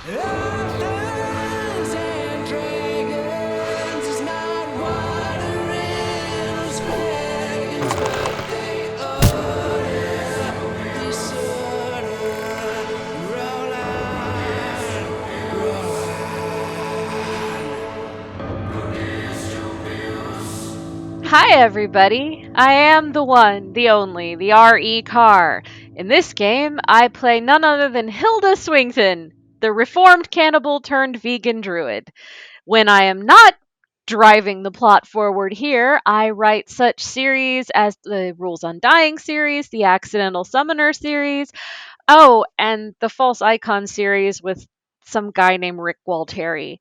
Dungeons and Dragons is not Waterind's dragons, but they order, disorder, roll on, roll Hi, everybody. I am the one, the only, the R.E. Carr. In this game, I play none other than Hilda Swington, the reformed cannibal turned vegan druid. When I am not driving the plot forward here, I write such series as the Rules Undying series, the Accidental Summoner series, and the False Icon series with some guy named Rick Walteri.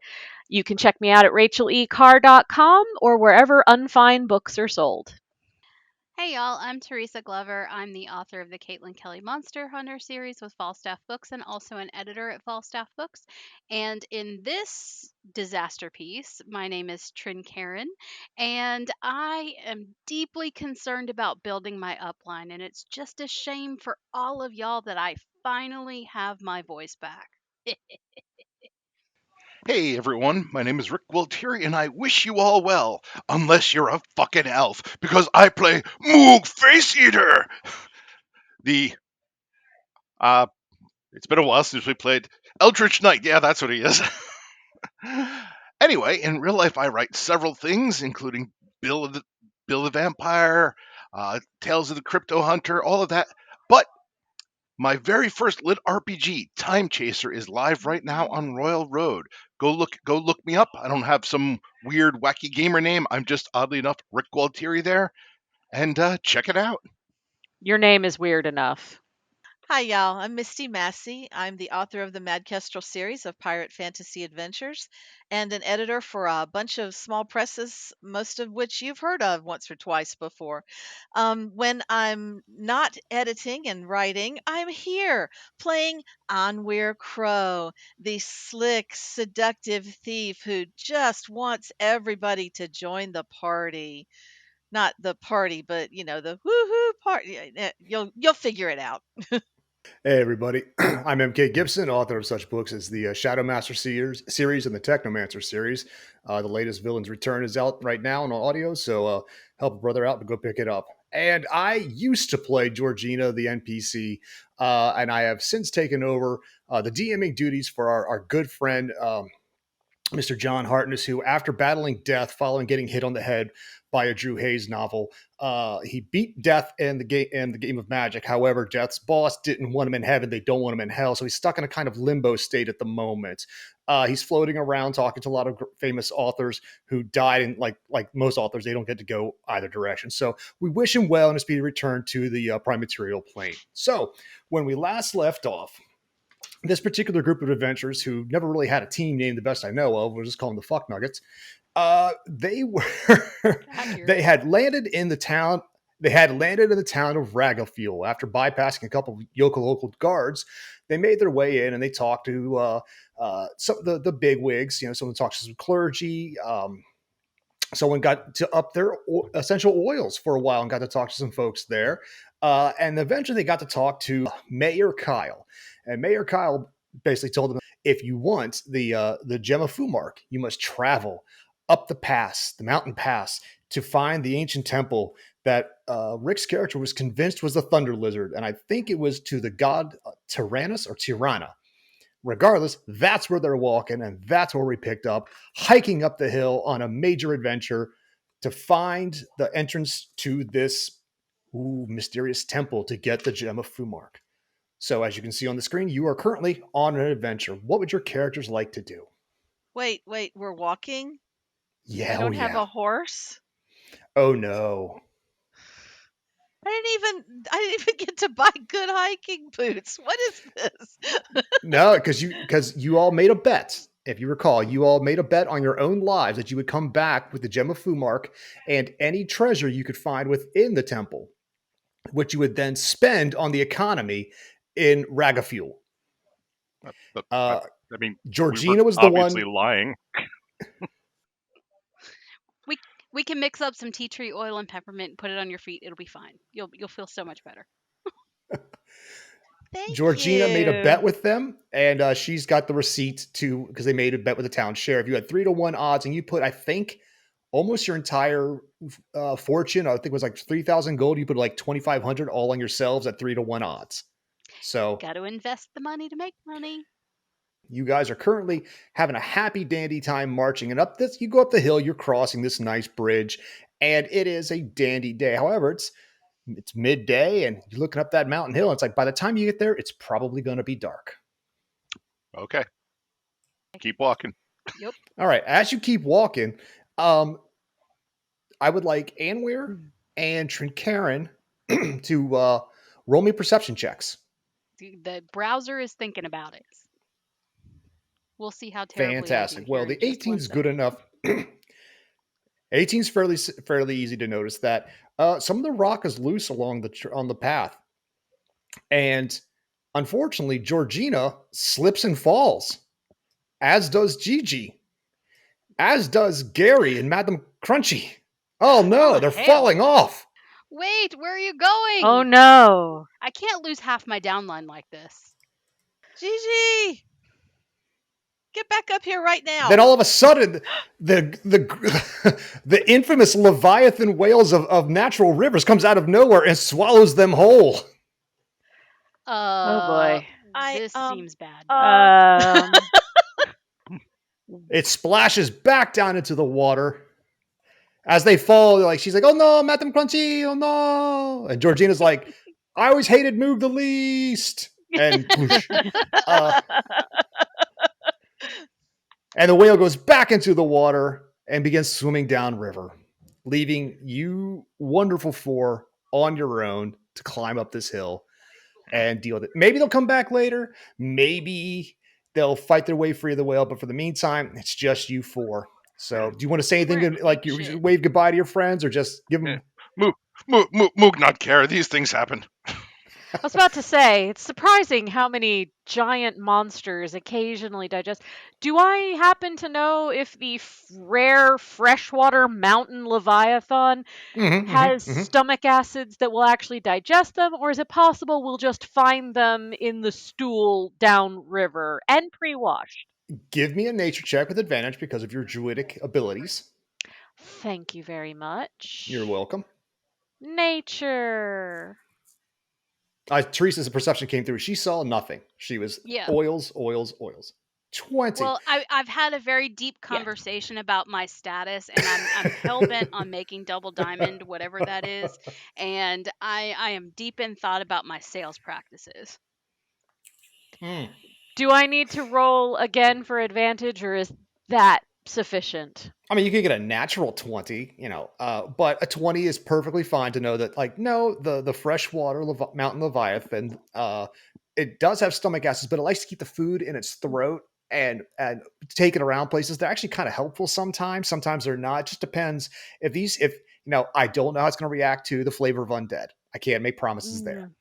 You can check me out at rachelecar.com or wherever unfine books are sold. Hey y'all, I'm Teresa Glover. I'm the author of the Caitlin Kelly Monster Hunter series with Falstaff Books and also an editor at Falstaff Books. And in this disaster piece, my name is Trin Karen, and I am deeply concerned about building my upline. And it's just a shame for all of y'all that I finally have my voice back. Hey everyone, my name is Rick Gualtieri and I wish you all well, unless you're a fucking elf, because I play Moog Face Eater! The, uh, it's been a while since we played Eldritch Knight, yeah, that's what he is. Anyway, in real life I write several things, including Bill the Vampire, Tales of the Crypto Hunter, all of that, but my very first lit RPG, Time Chaser, is live right now on Royal Road. Go look me up. I don't have some weird wacky gamer name. I'm just oddly enough Rick Gualtieri there, and check it out. Your name is weird enough. Hi, y'all. I'm Misty Massey. I'm the author of the Mad Kestrel series of pirate fantasy adventures and an editor for a bunch of small presses, most of which you've heard of once or twice before. When I'm not editing and writing, I'm here playing Onweir Crow, the slick, seductive thief who just wants everybody to join the party. Not the party, but the woohoo party. You'll figure it out. Hey, everybody. I'm MK Gibson, author of such books as the Shadow Master series and the Technomancer series. The latest Villain's Return is out right now on audio, so help a brother out and go pick it up. And I used to play Georgina, the NPC, and I have since taken over the DMing duties for our good friend Mr. John Hartness, who, after battling death following getting hit on the head by a Drew Hayes novel, he beat death in the game of Magic. However, Death's boss didn't want him in heaven; they don't want him in hell, so he's stuck in a kind of limbo state at the moment. He's floating around, talking to a lot of famous authors who died, and like most authors, they don't get to go either direction. So we wish him well in his speedy return to the prime material plane. So when we last left off, this particular group of adventurers who never really had a team name, the best I know of, we'll just call them the Fuck Nuggets. They were Accurate. they had landed in the town. They had landed in the town of Ragafuel after bypassing a couple of local guards. They made their way in and they talked to some of the big wigs. You know, someone talked to some clergy. Someone got to up their essential oils for a while and got to talk to some folks there. And eventually they got to talk to Mayor Kyle. And Mayor Kyle basically told them, if you want the Gem of Fumark, you must travel up the pass, the mountain pass, to find the ancient temple that Rick's character was convinced was the Thunder Lizard. And I think it was to the god Tyrannus or Tirana. Regardless, that's where they're walking, and that's where we picked up, hiking up the hill on a major adventure to find the entrance to this mysterious temple to get the Gem of Fumark. So, as you can see on the screen, you are currently on an adventure. What would your characters like to do? Wait, we're walking? I Yeah, oh don't have yeah. a horse? Oh no. I didn't even get to buy good hiking boots. What is this? No, because you all made a bet. If you recall, you all made a bet on your own lives that you would come back with the Gem of Fumark and any treasure you could find within the temple, which you would then spend on the economy in Ragafuel. I Uh, mean, we were Georgina was the obviously one. lying. We we can mix up some tea tree oil and peppermint and put it on your feet. It'll be fine. You'll feel so much better. Thank Georgina made a you. bet with them, and she's got the receipt to because they made a bet with the town sheriff. You had 3-1 odds, and you put, I think, almost your entire fortune. I think it was like 3,000 gold. You put like 2,500 all on yourselves at 3-1 odds. So Got to invest the money to make money. you guys are currently having a happy dandy time marching, and up this, you go up the hill. You're crossing this nice bridge, and it is a dandy day. However, it's midday, and you're looking up that mountain hill. And it's like by the time you get there, it's probably going to be dark. Okay. Keep walking. Yep. All right. As you keep walking, I would like Anwir and Trinkarin to roll me perception checks. The browser is thinking about it. We'll see how terribly I do Fantastic. here Well, in the just 18 one is good second. enough. 18 is fairly easy to notice that some of the rock is loose along on the path, and unfortunately, Georgina slips and falls, as does Gigi, as does Gary and Madam Crunchy. Oh no, Oh, they're hell. falling off. Wait, where are you going? Oh no. I can't lose half my downline like this. Gigi, get back up here right now. Then all of a sudden, the the infamous Leviathan whales of natural rivers comes out of nowhere and swallows them whole. Oh boy. This seems bad. Um It splashes back down into the water. As they fall, like she's like, "Oh no, Madam Crunchy! Oh no!" And Georgina's like, "I always hated Moog the least." And whoosh, uh, and the whale goes back into the water and begins swimming downriver, leaving you wonderful four on your own to climb up this hill and deal with it. Maybe they'll come back later. Maybe they'll fight their way free of the whale. But for the meantime, it's just you four. So, do you want to say We're anything in like deep you shit. wave goodbye to your friends, or just give them? Moog not care. These things happen. I was about to say, it's surprising how many giant monsters occasionally digest. Do I happen to know if the rare freshwater mountain leviathan has stomach acids that will actually digest them, or is it possible we'll just find them in the stool downriver and pre-washed? Give me a nature check with advantage because of your druidic abilities. Thank you very much. You're welcome. Nature. Teresa's perception came through. She saw nothing. She was Yeah. oils, oils, oils. 20. Well, I've had a very deep Yeah. conversation about my status, and I'm hell bent on making double diamond, whatever that is, and I am deep in thought about my sales practices. Do I need to roll again for advantage, or is that sufficient? I mean, you could get a natural 20, but a 20 is perfectly fine to know that, like, no, the freshwater mountain leviathan, it does have stomach acids, but it likes to keep the food in its throat and take it around places. They're actually kind of helpful sometimes. Sometimes they're not. It just depends if I don't know how it's going to react to the flavor of undead. I can't make promises there.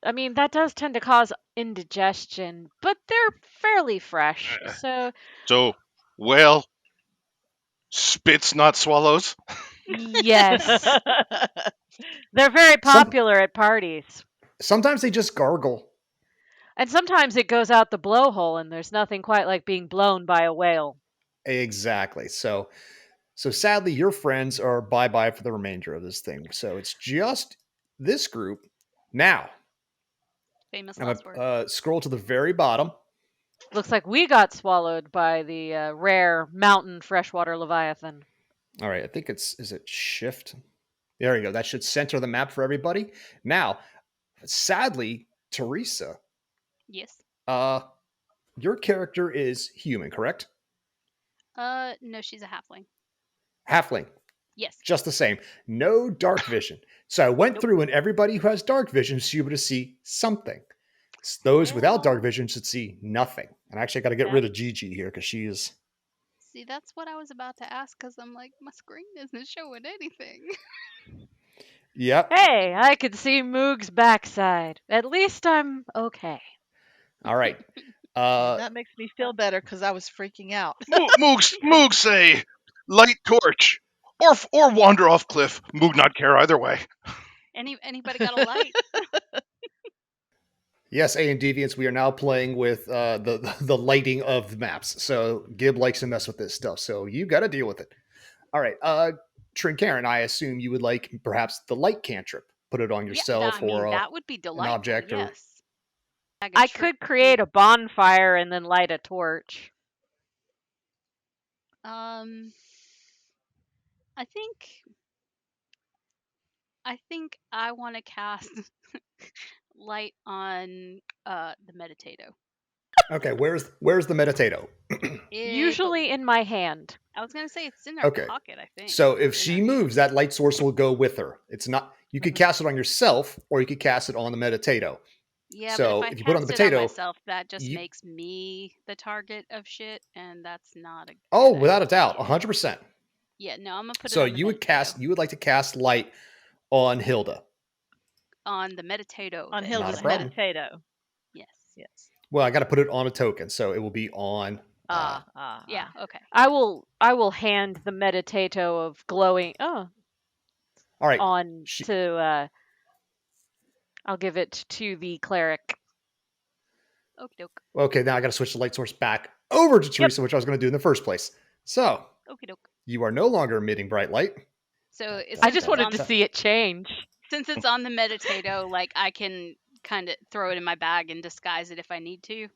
I mean, that does tend to cause indigestion, but they're fairly fresh. So, So, well, spits not swallows. yes, they're very popular at parties. Sometimes they just gargle. And sometimes it goes out the blowhole, and there's nothing quite like being blown by a whale. Exactly. So sadly, your friends are bye bye for the remainder of this thing. So it's just this group. Now, Famous I'm last word. gonna scroll to the very bottom. Looks like we got swallowed by the rare mountain freshwater leviathan. All right, I think is it shift? There you go. That should center the map for everybody. Now, sadly, Teresa, Yes. your character is human, correct? No, she's a halfling. Halfling. Yes. Just the same. No dark vision. So I went through, and everybody who has dark vision should be able to see something. Those without dark vision should see nothing. And actually, I got to get rid of Gigi here because she is. See, that's what I was about to ask because I'm like, my screen isn't showing anything. Yep. Hey, I could see Moog's backside. At least I'm okay. All right. That makes me feel better because I was freaking out. Moog say, light torch, or wander off cliff. Moog not care either way. Anybody got a light? Yes, A and Deviants, we are now playing with the lighting of the maps. So Gib likes to mess with this stuff. So you got to deal with it. All right. Trinkaren, I assume you would like perhaps the light cantrip. Put it on Yeah, yourself or that would be an delightful. object or. Yes. Bag of I could tricks create a bonfire and then light a torch. I think I want to cast light on the meditato. Okay, where's the meditato? Usually in my hand. I was gonna say it's in our Okay. pocket. I think. So or if in she our moves, that light source will go with her. It's not. You could cast it on yourself, or you could cast it on the meditato. Yeah, So but if if I you put it on cast the it on potato, myself, that just you, makes me the target of shit, and that's not a oh, good without a doubt, idea. 100%. Yeah, no, I'm gonna put it So on the you would meditato. you would like to cast light on Hilda. On the meditato. On that Not a Hilda's you have. problem. meditato. Yes. Yes. Well, I got to put it on a token, so it will be on. Yeah. Okay. I will hand the meditato of glowing All right. on to I'll give it to the cleric. Okie doke. Okay, now I got to switch the light source back over to Yep. Teresa, which I was going to do in the first place. So Okie doke. you are no longer emitting bright light. So I just wanted to see it change. Since it's on the meditato, like I can kind of throw it in my bag and disguise it if I need to.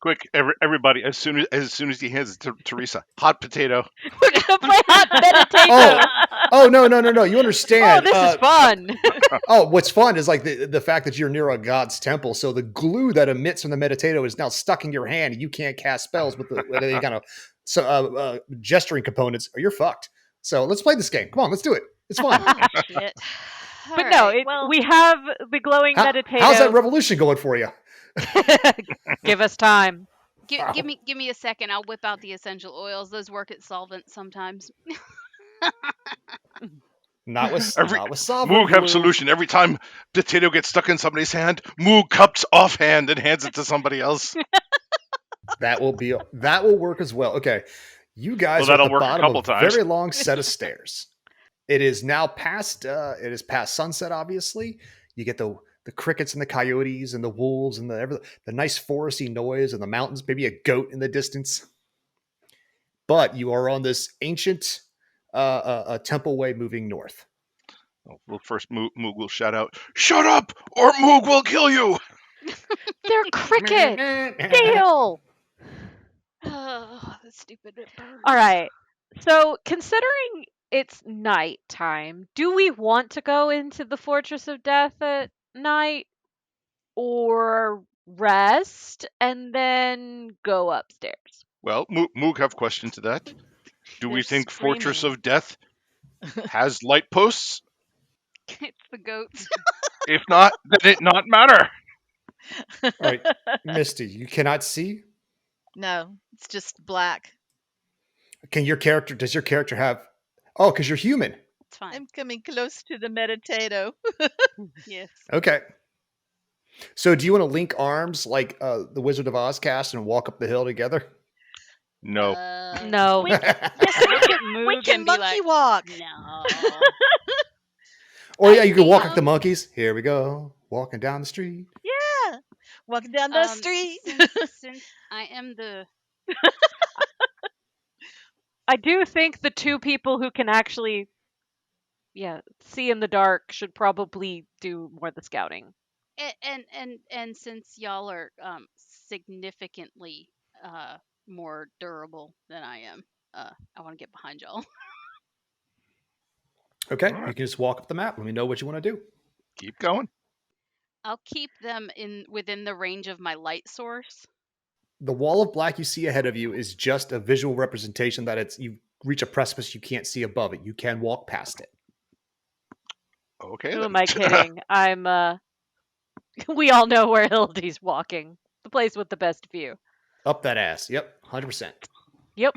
Quick, everybody! As soon as he hands it to Teresa, hot potato. We're gonna play hot meditato. Oh no! You understand? Oh, this is fun. Oh, what's fun is like the fact that you're near a god's temple, so the glue that emits from the meditato is now stuck in your hand, and you can't cast spells with any kind of gesturing components, or you're fucked. So let's play this game. Come on, let's do it. It's fun. Oh, shit. But no, we have the glowing meditato. How's that revolution going for you? Give us time. Give me a second. I'll whip out the essential oils. Those work as solvents sometimes. Not with solvent. Moog have solution. Every time potato gets stuck in somebody's hand, Moog cups offhand and hands it to somebody else. That will work as well. Okay, you guys are at that'll the work a bottom of couple a times. very long set of stairs. It is now past. It is past sunset. Obviously, you get the crickets and the coyotes and the wolves and the nice foresty noise and the mountains. Maybe a goat in the distance. But you are on this ancient temple way moving north. Well, first Moog will shout out, "Shut up, or Moog will kill you!" They're crickets. Still. Oh, the stupid bird. All right. So, considering it's nighttime, do we want to go into the Fortress of Death at night or rest and then go upstairs? Well, Moog have question to that. Do we They're think Fortress screaming. of Death has light posts? It's the goats. If not, then it not matter. All right, Misty, you cannot see. No, it's just black. Does your character have? Oh, because you're human. It's fine. I'm coming close to the meditato. Yes. Okay. So do you want to link arms like the Wizard of Oz cast and walk up the hill together? No. No. We can monkey walk. No. Or yeah, I you can walk think- like the monkeys. Here we go, walking down the street. Yeah. Walking down the street. Since I am the I do think the two people who can actually see in the dark should probably do more of the scouting. and since y'all are significantly more durable than I am, I want to get behind y'all. Okay, All right. you can just walk up the map. Let me know what you want to do. Keep going. I'll keep them within the range of my light source. The wall of black you see ahead of you is just a visual representation that you reach a precipice you can't see above it. You can walk past it. Okay. Who then. am I kidding? I'm we all know where Hildy's walking. The place with the best view. Up that ass. Yep, 100%. Yep.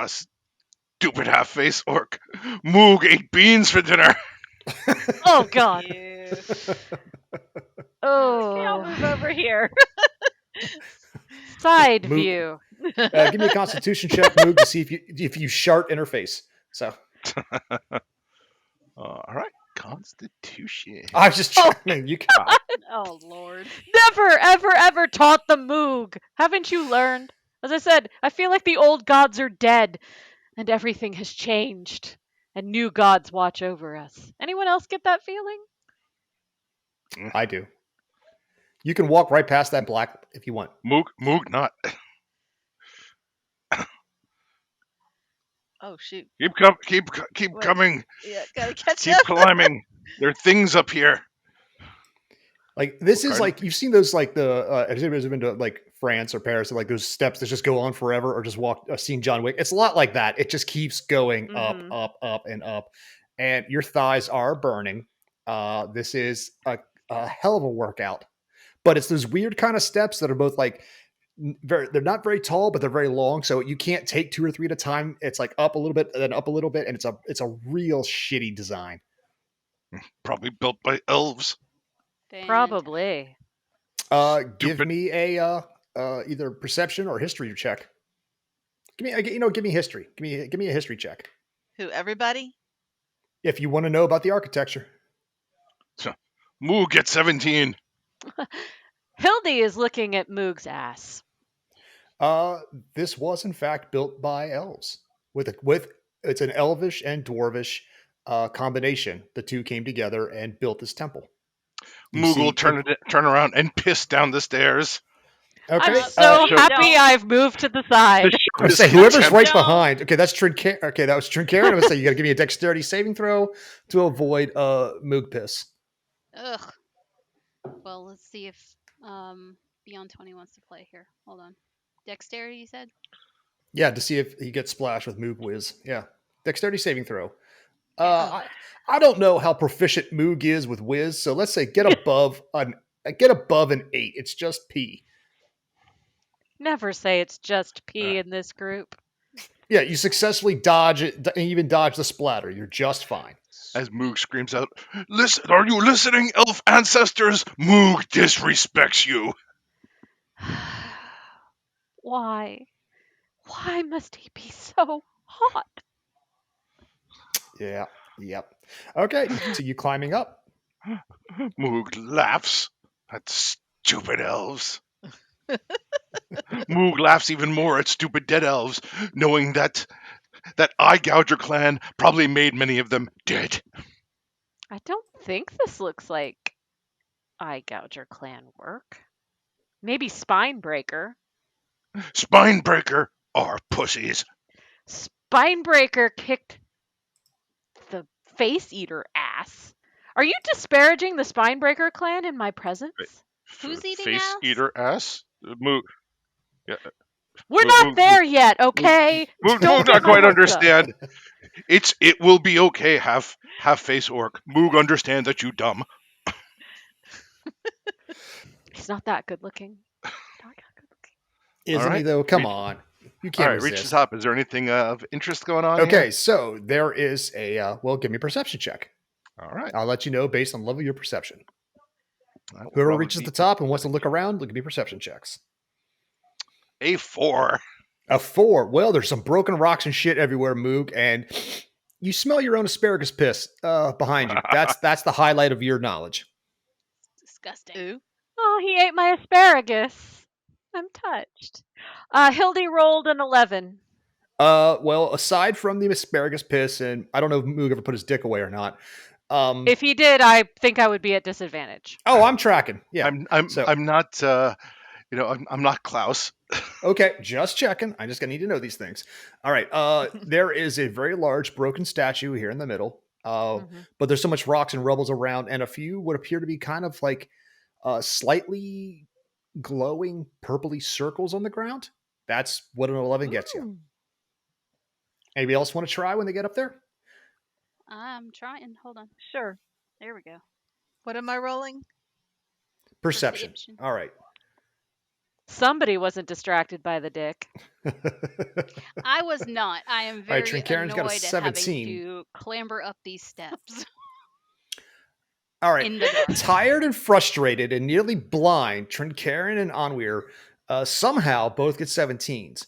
Stupid half-face orc. Moog ate beans for dinner. Oh god. Ew. Oh. Move over here. Side Move. view. Give me a Constitution check, Moog, to see if you shart in her face. So All right. Constitution. I was just Oh, trying. You got. Oh Lord. Never, ever, ever taught the Moog. Haven't you learned? As I said, I feel like the old gods are dead and everything has changed and new gods watch over us. Anyone else get that feeling? I do. You can walk right past that black if you want. Moog not. Oh shoot. Keep Wait. coming. Yeah, gotta catch Keep up. climbing. There are things up here. Like this is Pardon? like you've seen those like the has anybody been to like France or Paris, like those steps that just go on forever, or just walk. I've seen John Wick. It's a lot like that. It just keeps going up, Mhm. up, and up, and your thighs are burning. This is a hell of a workout, but it's those weird kind of steps that are both like they're not very tall, but they're very long. So you can't take 2 or 3 at a time. It's like up a little bit, and then up a little bit, and it's a real shitty design. Probably built by elves. Probably. Give Stupid. me a either perception or history check. Give me history. Give me a history check Who? Everybody? if you want to know about the architecture. So, Moog gets 17. Hildy is looking at Moog's ass. This was in fact built by elves with it's an elvish and dwarvish combination. The two came together and built this temple. You Moog will see, turn around and piss down the stairs. okay. I'm so show- happy I've moved to the side. To show I would his say whoever's contempt. right No. behind. Okay, that's Trincairn. Okay, that was Trincairn. I would say you got to give me a dexterity saving throw to avoid Moog piss. Ugh. Well, let's see if Beyond 20 wants to play here. Hold on. Dexterity, you said? Yeah, to see if he gets splashed with Moog Whiz. Yeah, dexterity saving throw. Okay. I don't know how proficient Moog is with Whiz, so let's say get above an 8. It's just P. Never say it's just P in this group. Yeah, you successfully dodge it, and even dodge the splatter. You're just fine. As Moog screams out, "Listen, are you listening, elf ancestors? Moog disrespects you." Why? Why must he be so hot? Yeah, yep. Okay, so you climbing up. Moog laughs at stupid elves. Moog laughs even more at stupid dead elves, knowing that Eye Gouger clan probably made many of them dead. I don't think this looks like Eye Gouger clan work. Maybe Spinebreaker. Spinebreaker are pussies. Spinebreaker kicked the Face Eater ass. Are you disparaging the Spinebreaker clan in my presence? Who's eating Face ass? eater ass? Moog. Yeah, We're Moog- not Moog- there yet, okay? Moog Don't not get my quite hopes up. understand. It will be okay. Half face orc. Moog understand that you dumb. He's not that good looking. Not that good looking. Isn't All he right. though? Come on, you All can't right, reach the resist. top. Is there anything of interest going on? Okay, Here? so there is a well. Give me a perception check. All right. I'll let you know based on level of your perception. I will Whoever roll a reaches the D- top and wants to look around, give me perception checks. a 4. A 4. Well, there's some broken rocks and shit everywhere, Moog, and you smell your own asparagus piss behind you. That's the highlight of your knowledge. Disgusting. Ooh. Oh, he ate my asparagus. I'm touched. Hildy rolled an 11. Well, aside from the asparagus piss, and I don't know if Moog ever put his dick away or not. If he did, I think I would be at disadvantage. Oh, I'm tracking. Yeah. I'm not. I'm not Klaus. Okay, just checking. I just need to know these things. All right. There is a very large broken statue here in the middle. Mhm. But there's so much rocks and rubbles around, and a few would appear to be kind of like slightly glowing purpley circles on the ground. That's what an 11 gets you. Ooh. Anybody else want to try when they get up there? I'm trying. Hold on. Sure. There we go. What am I rolling? Perception. Perception. All right. Somebody wasn't distracted by the dick. I was not. I am right, very Trincairn's got a annoyed at having 17. to clamber up these steps All right. in the dark. Tired and frustrated and nearly blind, Trincairn and Onweir somehow both get 17s.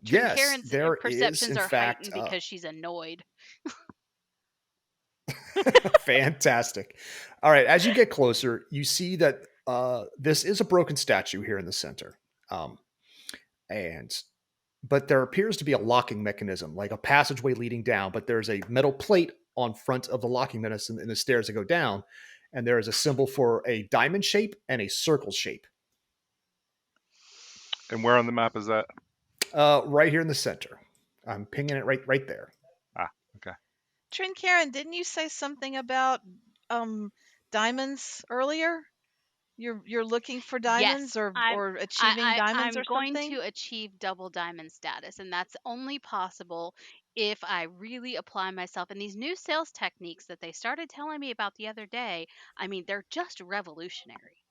Yes, Karen's there is perceptions in are fact. heightened because she's annoyed. Fantastic. All right, as you get closer, you see that this is a broken statue here in the center. Um, and but there appears to be a locking mechanism, like a passageway leading down, but there's a metal plate on front of the locking mechanism in the stairs that go down, and there is a symbol for a diamond shape and a circle shape. And where on the map is that? Right here in the center. I'm pinging it right there. Ah, okay. Karen, didn't you say something about diamonds earlier? You're looking for diamonds Yes, or achieving diamonds I'm or going something? to achieve double diamond status, and that's only possible if I really apply myself. And these new sales techniques that they started telling me about the other day, I mean, they're just revolutionary.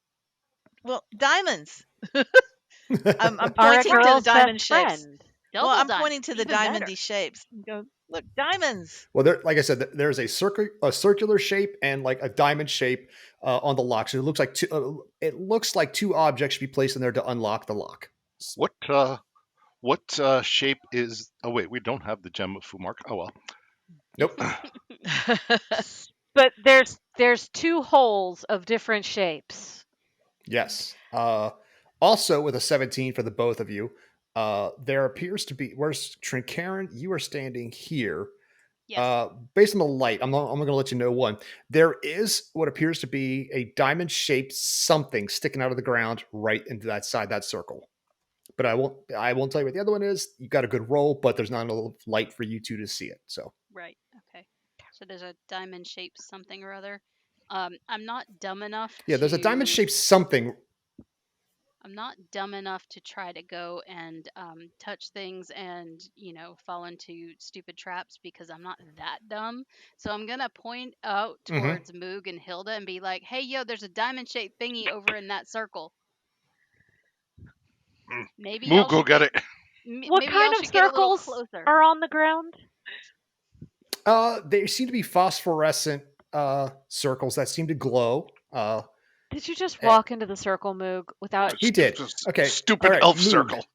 Well, diamonds. I'm Are a pointing to the girl's diamond best shapes. friend. Well, Double I'm pointing diamonds, to the even better. diamondy shapes. Go, look, diamonds. Well, there, like I said, there's a circular shape and like a diamond shape on the lock. So it looks like two objects should be placed in there to unlock the lock. What shape is? Oh wait, we don't have the gem of Fumark. Oh well. Nope. But there's two holes of different shapes. Yes. Also, with a 17 for the both of you, there appears to be. Where's Trinkarin? You are standing here. Yes. Based on the light, I'm going to let you know one. There is what appears to be a diamond shaped something sticking out of the ground right into that side, that circle. But I won't tell you what the other one is. You got a good roll, but there's not enough light for you two to see it. So Right. Okay. So there's a diamond shaped something or other. I'm not dumb enough yeah, there's a diamond to. shaped something. I'm not dumb enough to try to go and touch things and, fall into stupid traps because I'm not that dumb. So I'm going to point out Mhm. towards Moog and Hilda and be like, hey, yo, there's a diamond shaped thingy over in that circle. Maybe Moo, y'all go should get it. What maybe kind y'all of should get a little circles closer. are on the ground? They seem to be phosphorescent circles that seem to glow. Did you just Eh, walk into the circle, Moog, without? he did. Okay. All Stupid right. elf Moog. circle.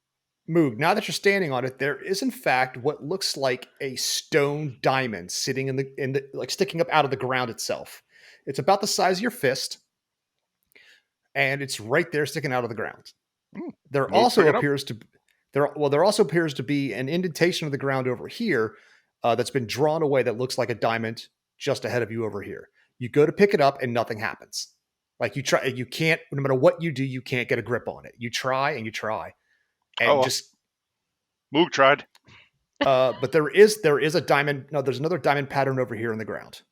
Moog. Now that you're standing on it, there is in fact what looks like a stone diamond sitting in the like sticking up out of the ground itself. It's about the size of your fist, and it's right there sticking out of the ground. There Moog, also pick it up. appears to there also appears to be an indentation of the ground over here that's been drawn away that looks like a diamond just ahead of you over here. You go to pick it up and nothing happens. Like you can't. No matter what you do, you can't get a grip on it. You try and you try, Oh and well. just. Moog tried. But there is a diamond. No, there's another diamond pattern over here in the ground.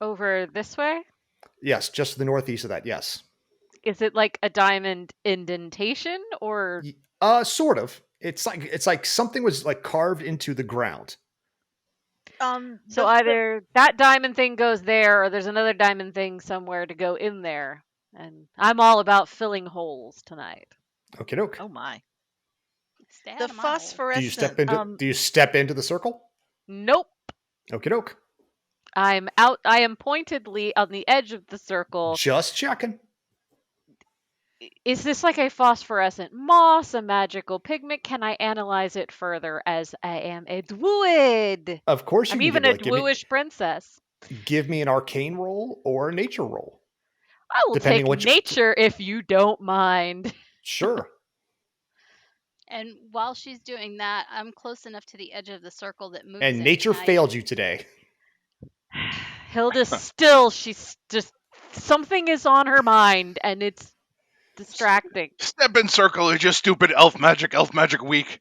Over this way? Yes, just to the northeast of that. Yes. Is it like a diamond indentation or? Sort of. It's like something was like carved into the ground. So either that diamond thing goes there or there's another diamond thing somewhere to go in there. And I'm all about filling holes tonight. Okay, doke. Oh my. Stay The out of my hole. Do you phosphorescent. step into? Do you step into the circle? Nope. Okay, doke. I'm out. I am pointedly on the edge of the circle. Just checking. Is this like a phosphorescent moss, a magical pigment? Can I analyze it further as I am a druid? Of course, you I'm can even give, a like, dwewish princess. give me an arcane roll or a nature roll, I will depending take which. nature if you don't mind. Sure. And while she's doing that, I'm close enough to the edge of the circle that Moog's And in. nature Can I- failed you today. Hilda's still, she's just, something is on her mind and it's distracting. Step in circle is just stupid elf magic. Elf magic weak.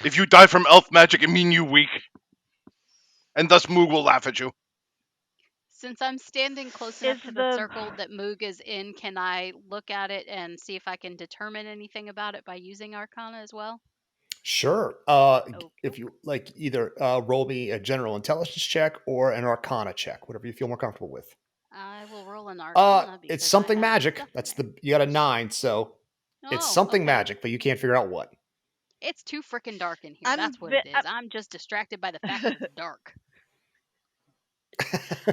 If you die from elf magic, it mean you weak. And thus Moog will laugh at you. Since I'm standing close enough Is to the the- circle that Moog is in, can I look at it and see if I can determine anything about it by using Arcana as well? Sure. Okay. If you like, either roll me a general intelligence check or an arcana check, whatever you feel more comfortable with. I will roll an Arcana. It's because something I have magic. stuff in That's there. you got a 9, so it's Oh, something okay. magic, but you can't figure out what. It's too freaking dark in here. I'm That's what ve- it is. I'm just distracted by the fact that it's dark.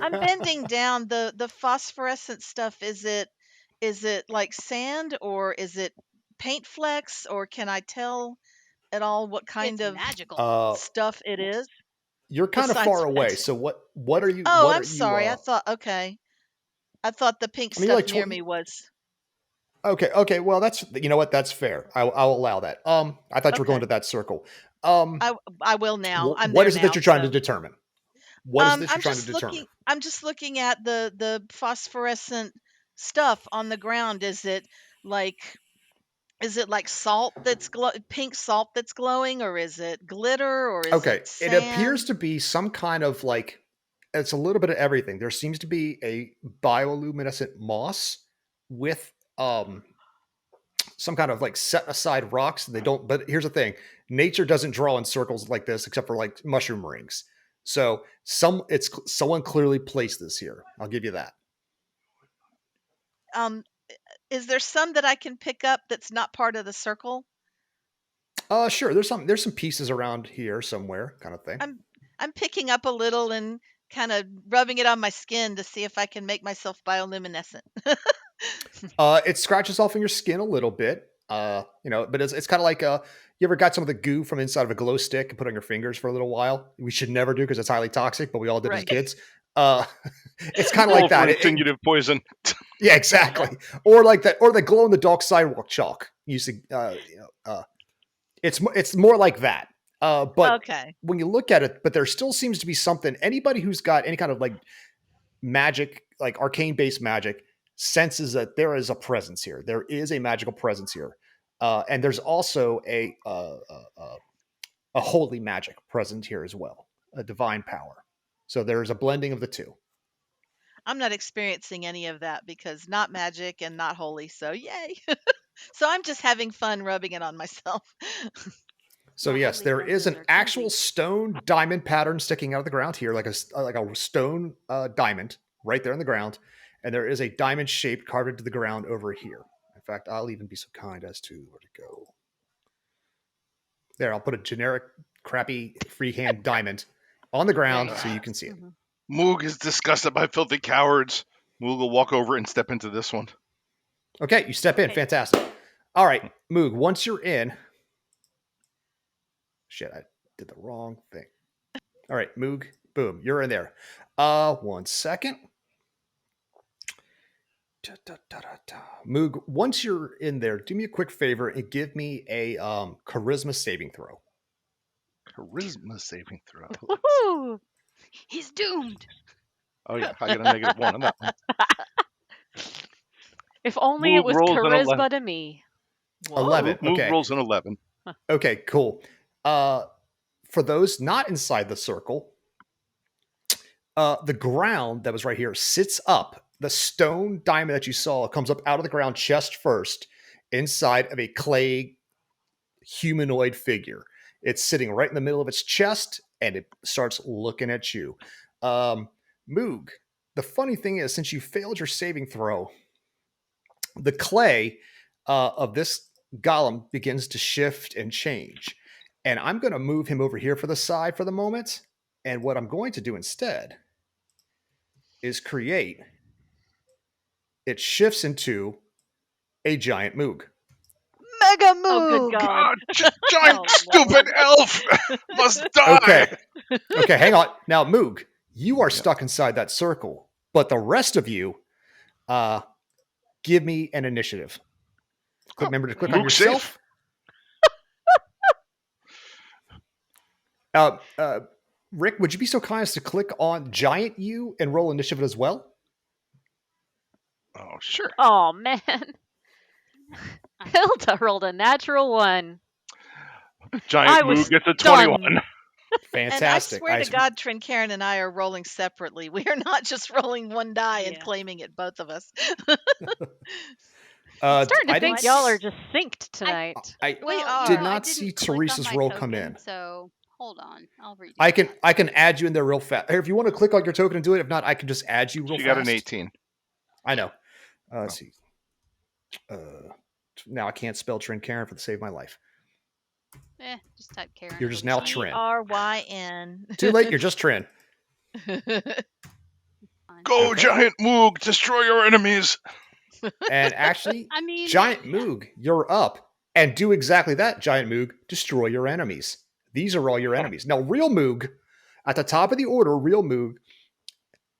I'm bending down. The phosphorescent stuff. Is it like sand or is it paint flecks or can I tell at all what kind It's of magical. Uh, stuff it is? You're kind of Besides far away. magic. So what are you? Oh, What are I'm you? sorry. I thought the pink I mean, you're stuff like near me was Okay, okay. Well, that's you know what, that's fair. I'll allow that. I thought you were going okay. to that circle. Um, I will now. I'm what there is it that now. you're trying to So determine? What is this you're I'm trying to just determine? looking. I'm just looking at the phosphorescent stuff on the ground. Like is it like salt that's pink salt that's glowing, or is it glitter, or is Okay, it it appears sand? to be some kind of like it's a little bit of everything. There seems to be a bioluminescent moss with some kind of like set aside rocks. They don't, but here's the thing: nature doesn't draw in circles like this, except for like mushroom rings. So someone clearly placed this here. I'll give you that. Um, is there some that I can pick up that's not part of the circle? Sure. There's some pieces around here somewhere, kind of thing. I'm I'm picking up a little and kind of rubbing it on my skin to see if I can make myself bioluminescent. It scratches off in your skin a little bit. But it's kind of like you ever got some of the goo from inside of a glow stick and put on your fingers for a little while? We should never do because it's highly toxic, but we all did as Right. kids. Uh, it's kind of Roll like for that. insinuative poison. Yeah, exactly. Or like that, or the glow in the dark sidewalk chalk. It's more like that. But Okay. when you look at it, but there still seems to be something. Anybody who's got any kind of like magic, like arcane based magic, senses that there is a presence here. There is a magical presence here, and there's also a holy magic present here as well, a divine power. So there's a blending of the two. I'm not experiencing any of that because not magic and not holy. So yay. So I'm just having fun rubbing it on myself. So The yes, holy there is senses an are actual tingly. stone diamond pattern sticking out of the ground here, like a stone diamond right there in the ground, and there is a diamond shape carved into the ground over here. In fact, I'll even be so kind as to where to go. There, I'll put a generic, crappy freehand diamond on the ground Very so you nice. can see it. Mhm. Moog is disgusted by filthy cowards. Moog will walk over and step into this one. Okay, you step in. Okay. Fantastic. All right, Moog, once you're in. Shit, I did the wrong thing. All right, Moog, boom, you're in there. 1 second. Moog, once you're in there, do me a quick favor and give me a charisma saving throw. Charisma saving throw. Woohoo! He's doomed. Oh yeah, I got a -1 on that one. If only it Moog was rolls an 11. charisma to me. Whoa. 11. Moog Okay. rolls an 11. Okay, cool. For those not inside the circle, the ground that was right here sits up. The stone diamond that you saw comes up out of the ground chest first, inside of a clay humanoid figure. It's sitting right in the middle of its chest, and it starts looking at you. Moog, the funny thing is, since you failed your saving throw, the clay of this golem begins to shift and change. And I'm going to move him over here for the side for the moment. And what I'm going to do instead is create, it shifts into a giant Moog. Mega Oh, good Moog. God. Giant Oh, stupid Lord. elf must die. Okay. Okay, hang on. Now, Moog, you are Yeah. stuck inside that circle, but the rest of you, give me an initiative. Remember to click on Moog's safe. yourself. Rick, would you be so kind as to click on Giant U and roll initiative as well? Oh sure. Oh, man. Hilda rolled a natural 1. Giant I was Moog gets a stunned. 21. Fantastic. And I swear to God, Trin Karen and I are rolling separately. We are not just rolling one die and Yeah. claiming it, both of us. Starting to I think didn't y'all are s- just synced tonight. I We Well, are. did I not didn't see click on Teresa's my roll token, come in. So hold on, I'll redo I can that. add you in there real fast. If you want to click on your token and do it, if not, I can just add you real She fast. got an 18. I know. Let's see. Now I can't spell Trin Karen for the save of my life. Just type Karen. You're just it'll now be fine. Trin. Tryn. Too late. You're just Trin. Go, Okay. giant Moog, destroy your enemies. And actually, I mean, Giant yeah. Moog, you're up. And do exactly that, Giant Moog. Destroy your enemies. These are all your enemies. Now, real Moog, At the top of the order, real Moog,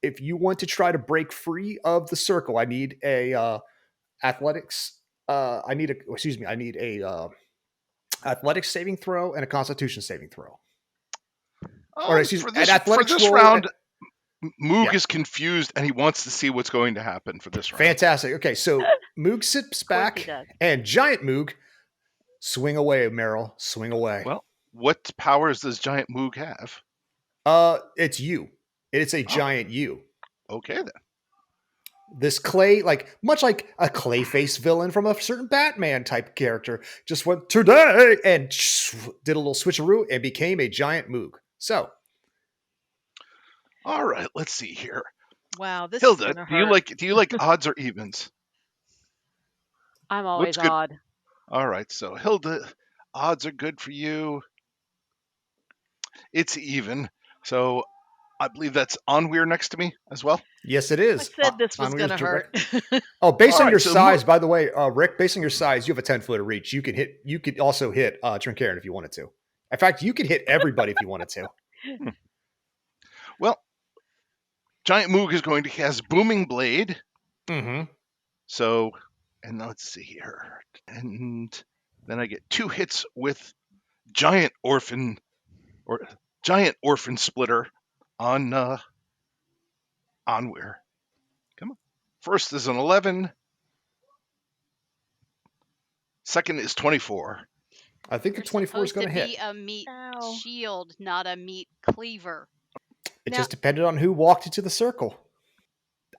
if you want to try to break free of the circle, I need a athletics. I need a excuse me. I need a athletics saving throw and a Constitution saving throw, or excuse me, For an for athletics this roll. round, Moog Yeah, is confused and he wants to see what's going to happen for this round. fantastic. Okay, so Moog sits course he back, does. and Giant Moog swing away. Meryl, swing away. Well, what powers does Giant Moog have? It's you. It's a Oh. giant you. Okay then. This clay, like much like a Clayface villain from a certain Batman type character, just went today and did a little switcheroo and became a giant Moog. So, All right, let's see here. Wow, this is Hilda, gonna do you hurt. like odds or evens? I'm always What's good? odd. All right, so Hilda, odds are good for you. It's even. So I believe that's Onweir next to me as well. yes, it I is. said this was Onweir's gonna hurt. Oh, based All on right, your so size, by the way, Rick, based on your size, you have a 10-foot reach. You can hit. You could also hit Trinkarin if you wanted to. In fact, you could hit everybody if you wanted to. Well, Giant Moog is going to has booming blade. Mm-hmm. So, and let's see here, and then I get 2 hits with giant orphan splitter on Onweir. Come on. First is an 11. Second is 24. I think You're the 24 is supposed going to to hit. be a meat Ow. shield, not a meat cleaver. It Now- just depended on who walked into the circle.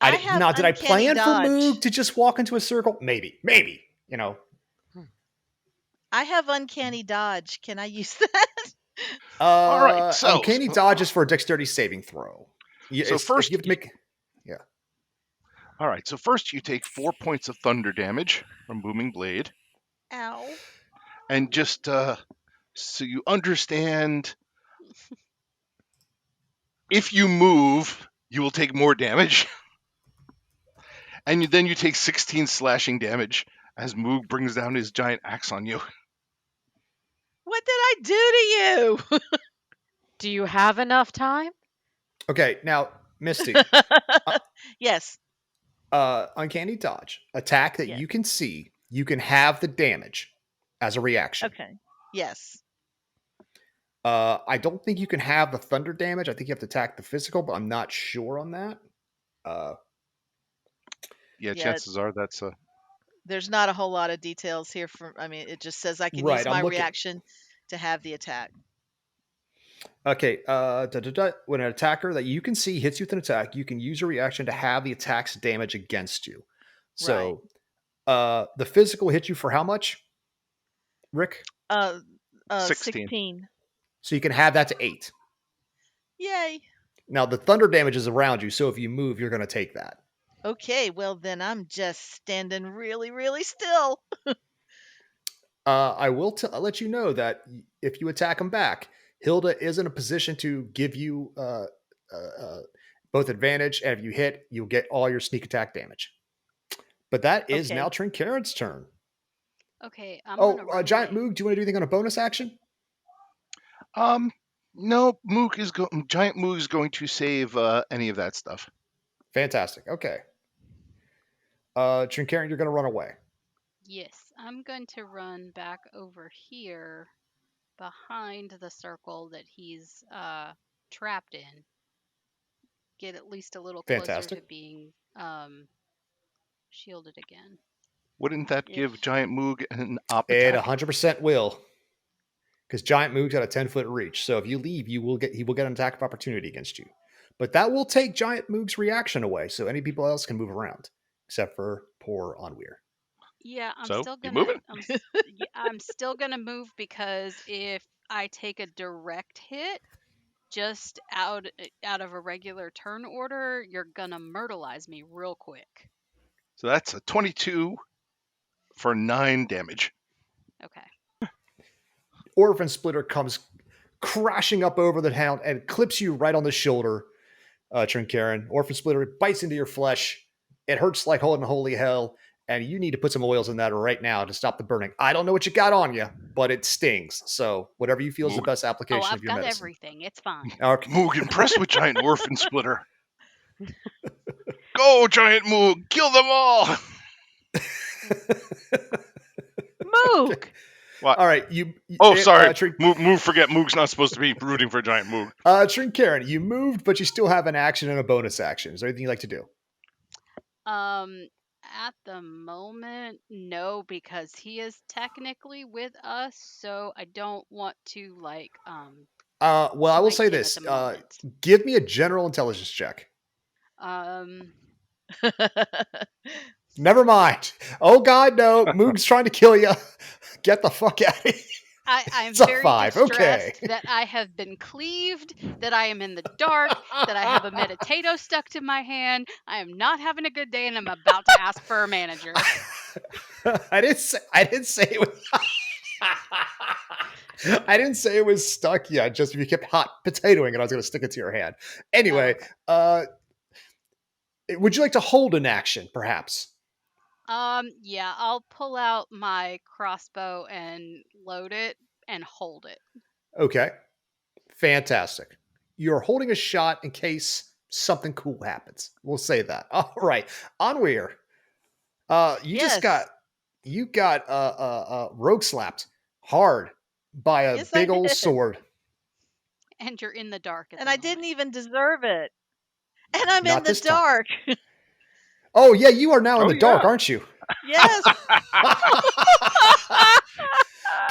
I have Now, did I uncanny plan dodge. for Moog to just walk into a circle? Maybe. You know, I have uncanny dodge. Can I use that? All right, so uncanny dodge is for a dexterity saving throw. first you have to make. all right, so first you take 4 points of thunder damage from booming blade, Ow. and just so you understand, if you move, you will take more damage, and then you take 16 slashing damage as Moog brings down his giant axe on you. What did I do to you? Do you have enough time? Okay, now Misty, Yes. uncanny dodge attack that Yeah. you can see. You can have the damage as a reaction. Okay. Yes. I don't think you can have the thunder damage. I think you have to attack the physical, but I'm not sure on that. Yeah, Yeah. chances are that's a. There's not a whole lot of details here. It just says I can Right, use I'm my looking. reaction to have the attack. Okay, when an attacker that you can see hits you with an attack, you can use a reaction to have the attack's damage against you. So, the physical hits you for how much, Rick? 16. 16. So you can have that to 8. Yay. Now the thunder damage is around you, so if you move, you're going to take that. Okay, well then I'm just standing really, really still. I will let you know that if you attack him back, Hilda is in a position to give you both advantage, and if you hit, you'll get all your sneak attack damage. But that is Okay. now Trinkaren's turn. Okay, I'm gonna run Giant away. Moog, do you want to do anything on a bonus action? No, Giant Moog is going to save any of that stuff. Fantastic. Okay. Trinkaren, you're going to run away. Yes, I'm going to run back over here behind the circle that he's trapped in. Get at least a little closer to Fantastic. being shielded again. Wouldn't that give Yes. Giant Moog an op It attack? 100% will. Because Giant Moog's got a 10-foot reach. So if you leave, he will get an attack of opportunity against you. But that will take Giant Moog's reaction away, so any people else can move around, except for poor Onweir. Yeah, I'm So, still you gonna. moving? I'm still gonna move because if I take a direct hit, just out of a regular turn order, you're gonna myrtleize me real quick. So that's a 22 for 9 damage. Okay. Orphan Splitter comes crashing up over the hound and clips you right on the shoulder, Trinkaren. Orphan Splitter bites into your flesh. It hurts like holy hell, and you need to put some oils in that right now to stop the burning. I don't know what you got on you, but it stings. So whatever you feel is the Moog. best Oh, application of I've your got medicine. everything. It's fine. Okay. Moog, impressed with Giant Orphan Splitter. Go, Giant Moog, kill them all. Moog! What? All right. You. Oh, sorry. Trink. Moog, forget. Moog's not supposed to be rooting for Giant Moog. Karen, you moved, but you still have an action and a bonus action. Is there anything you'd like to do? At the moment, no, because he is technically with us, so I don't want to Well, I will smite say him this. at the moment. Give me a general intelligence check. Um, Never mind. Oh God, no! Moog's trying to kill you. Get the fuck out of here. I'm It's a very 5. distressed Okay. that I have been cleaved, that I am in the dark, that I have a meditato stuck to my hand. I am not having a good day, and I'm about to ask for a manager. I didn't say it was. I didn't say it was stuck yet. Just if you kept hot potatoing it, I was going to stick it to your hand. Anyway, Okay. would you like to hold an action, perhaps? Yeah, I'll pull out my crossbow and load it and hold it. Okay, fantastic. You're holding a shot in case something cool happens. We'll say that. All right, Onweir. You just Yes. got rogue slapped hard by a Yes, I big old did. sword. And you're in the dark at And the I moment. didn't even deserve it. And I'm Not in the this time. dark. Oh yeah, you are now in Oh, the dark, yeah. aren't you? Yes.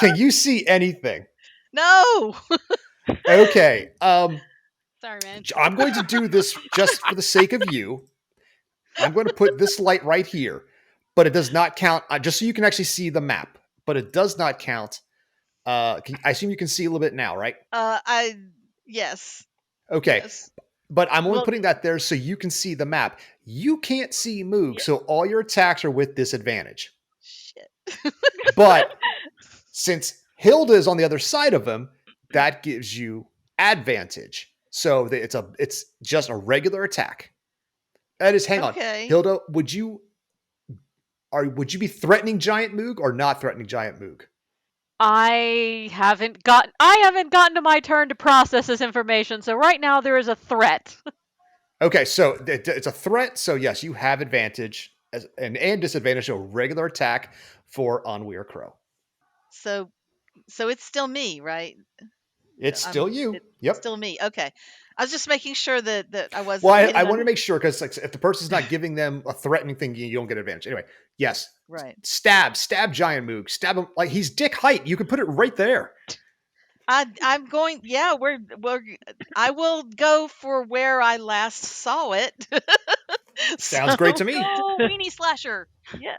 Can you see anything? No. Okay. Sorry, man. I'm going to do this just for the sake of you. I'm going to put this light right here, but it does not count. Just so you can actually see the map, but it does not count. I assume you can see a little bit now, right? Yes. Okay. Yes. But I'm only Well, putting that there so you can see the map. You can't see Moog, Yeah. so all your attacks are with disadvantage. shit. But since Hilda is on the other side of him, that gives you advantage. So it's just a regular attack. That is, hang on, Okay. Hilda, would you be threatening Giant Moog or not threatening Giant Moog? I haven't gotten to my turn to process this information, so right now there is a threat. Okay, so it's a threat. So yes, you have advantage and disadvantage. So regular attack for Onweir Crow. So it's still me, right? It's still you. It's Yep. still me. Okay. I was just making sure that I Well, wasn't I getting want to make sure because like, if the person's not giving them a threatening thing, you don't get advantage. Anyway, yes, right. stab Giant Moog, stab him like he's dick height. You can put it right there. I'm going. Yeah, I will go for where I last saw it. Sounds great to me. Go, weenie slasher. Yeah.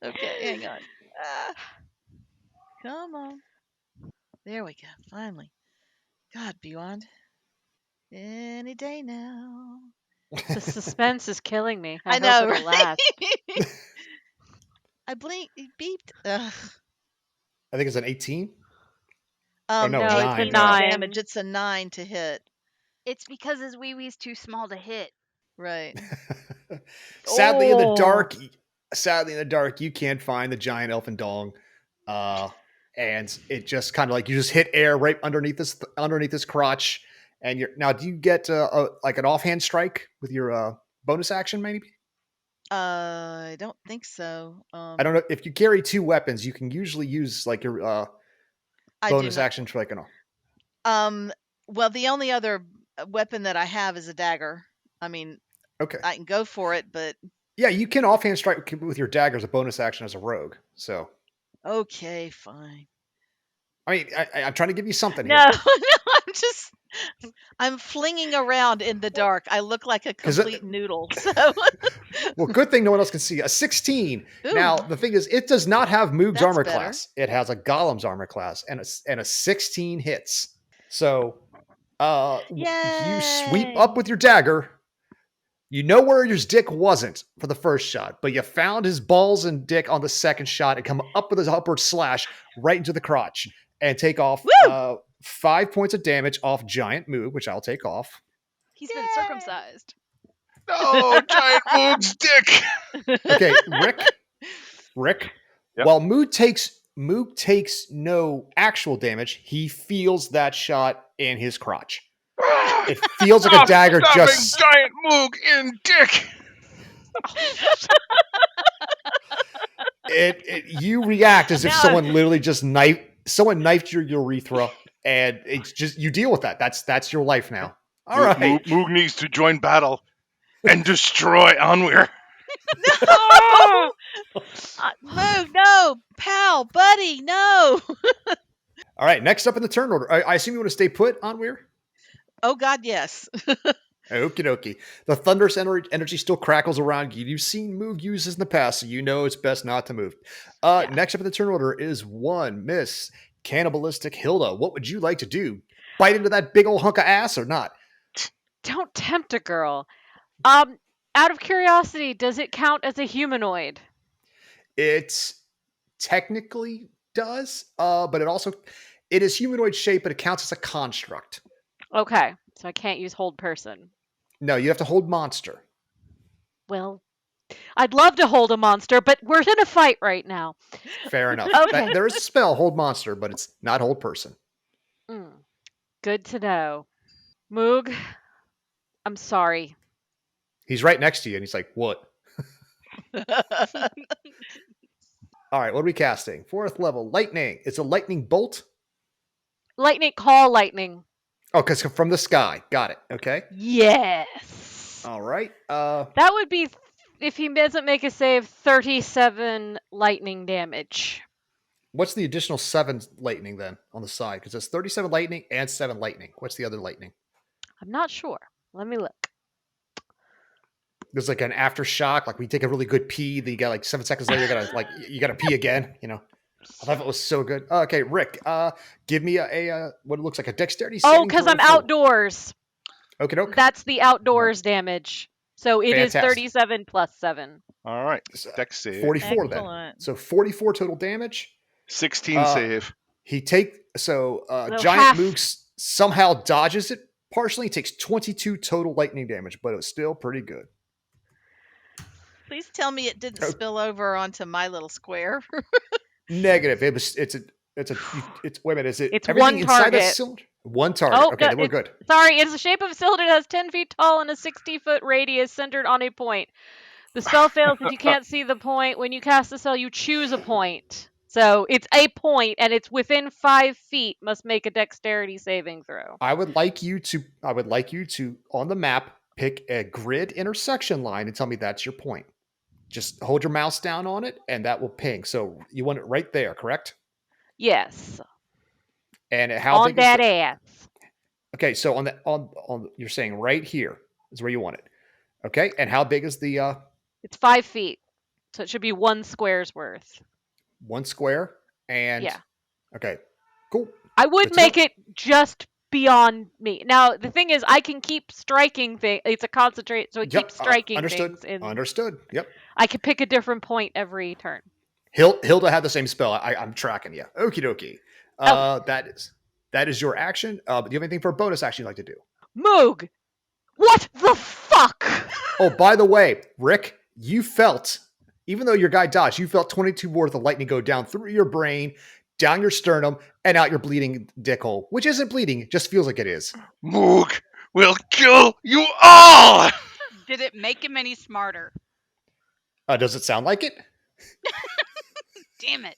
Okay, hang on. Come on. There we go. Finally. God, Beyond. Any day now. The suspense is killing me. I know, hope it'll right? last. I blinked. It beeped. Ugh. I think it's an 18. No, no, it's a 18 9. damage. It's a 9 to hit. It's because his wee wee's too small to hit. Right. Sadly, in the Oh. dark, you can't find the giant elfin dong, and it just kind of like you just hit air right underneath this crotch, and you're now. Do you get like an offhand strike with your bonus action? Maybe I don't think so. I don't know if you carry 2 weapons. You can usually use like your I do bonus not. action for like an. Well, the only other weapon that I have is a dagger. I mean, Okay. I can go for it, but Yeah, you can offhand strike with your dagger as a bonus action as a rogue. So okay, fine. I mean, I'm trying to give you something No, here. no, I'm flinging around in the dark. I look like a 'Cause complete noodle. So, Well, good thing no one else can see. A 16. Ooh. Now, the thing is, it does not have Moog's That's armor better. class. It has a Golem's armor class and a 16 hits. So, you sweep Yay. up with your dagger. You know where his dick wasn't for the first shot, but you found his balls and dick on the second shot and come up with his upward slash right into the crotch and take off 5 points of damage off Giant Moog, which I'll take off. He's been circumcised. No, Giant Moog's dick. Okay, Rick. Rick, Yep. while Moog takes no actual damage, he feels that shot in his crotch. It feels like a dagger Stabbing just. giant Moog in dick. You react as if Now- someone literally just knifed your urethra, and it's just you deal with that. That's your life now. All right. Moog needs to join battle and destroy Anwir. No! Move, no, pal, buddy, no. All right. Next up in the turn order, I assume you want to stay put on Weir. Oh God, yes. Okie dokie. The thunderous energy still crackles around you. You've seen Moog use this in the past, so you know it's best not to move. Next up in the turn order is one Miss Cannibalistic Hilda. What would you like to do? Bite into that big old hunk of ass or not? Don't tempt a girl. Out of curiosity, does it count as a humanoid? It technically does, but it is humanoid shape, but it counts as a construct. Okay, so I can't use hold person. No, you have to hold monster. Well, I'd love to hold a monster, but we're in a fight right now. Fair enough. Okay. There is a spell, hold monster, but it's not hold person. Good to know. Moog, I'm sorry. He's right next to you, and he's like, "What?" All right, what are we casting? 4th level, lightning. It's a lightning bolt. Lightning, call lightning. Oh, because from the sky. Got it. Okay. Yes. All right. That would be, if he doesn't make a save, 37 lightning damage. What's the additional 7 lightning then on the side? Because it's 37 lightning and 7 lightning. What's the other lightning? I'm not sure. Let me look. There's like an aftershock. Like we take a really good pee, then you got like 7 seconds later, you gotta pee again. You know. I thought it was so good. Okay, Rick, give me a what looks like a dexterity. Oh, because I'm outdoors. Okay, doke. That's the outdoors damage. So it is Fantastic. 37 plus 7. All right. Dex save. 44 then. Excellent. So 44 total damage. 16 save. Giant half. Moog somehow dodges it partially. He takes 22 total lightning damage, but it was still pretty good. Please tell me it didn't spill over onto my little square. Negative. It's wait a minute. Is it It's everything one inside target. a cylinder? One target. Oh, Okay, no, then we're good. Sorry, it's the shape of a cylinder that has 10 feet tall and a 60-foot radius centered on a point. The spell fails if you can't see the point. When you cast the spell, you choose a point. So it's a point, and it's within 5 feet. Must make a dexterity saving throw. I would like you to on the map pick a grid intersection line and tell me that's your point. Just hold your mouse down on it, and that will ping. So you want it right there, correct? Yes. And how On big is that the, ass. Okay, so on you're saying right here is where you want it. Okay, and how big is the It's 5 feet. So it should be 1 square's worth. 1 square? And Yeah. okay, cool. I would Good to make know. it just beyond me. Now, the thing is, I can keep striking things. It's a concentrate, so it keeps striking understood. things. Understood. Yep. I can pick a different point every turn. Hilda had the same spell. I'm tracking you. Okie dokie. That is your action. But do you have anything for a bonus action you'd like to do? Moog! What the fuck? Oh, by the way, Rick, you felt, even though your guy dodged, you felt 22 worth of lightning go down through your brain, down your sternum, and out your bleeding dick hole, which isn't bleeding, it just feels like it is. Moog will kill you all. Did it make him any smarter? Does it sound like it? Damn it.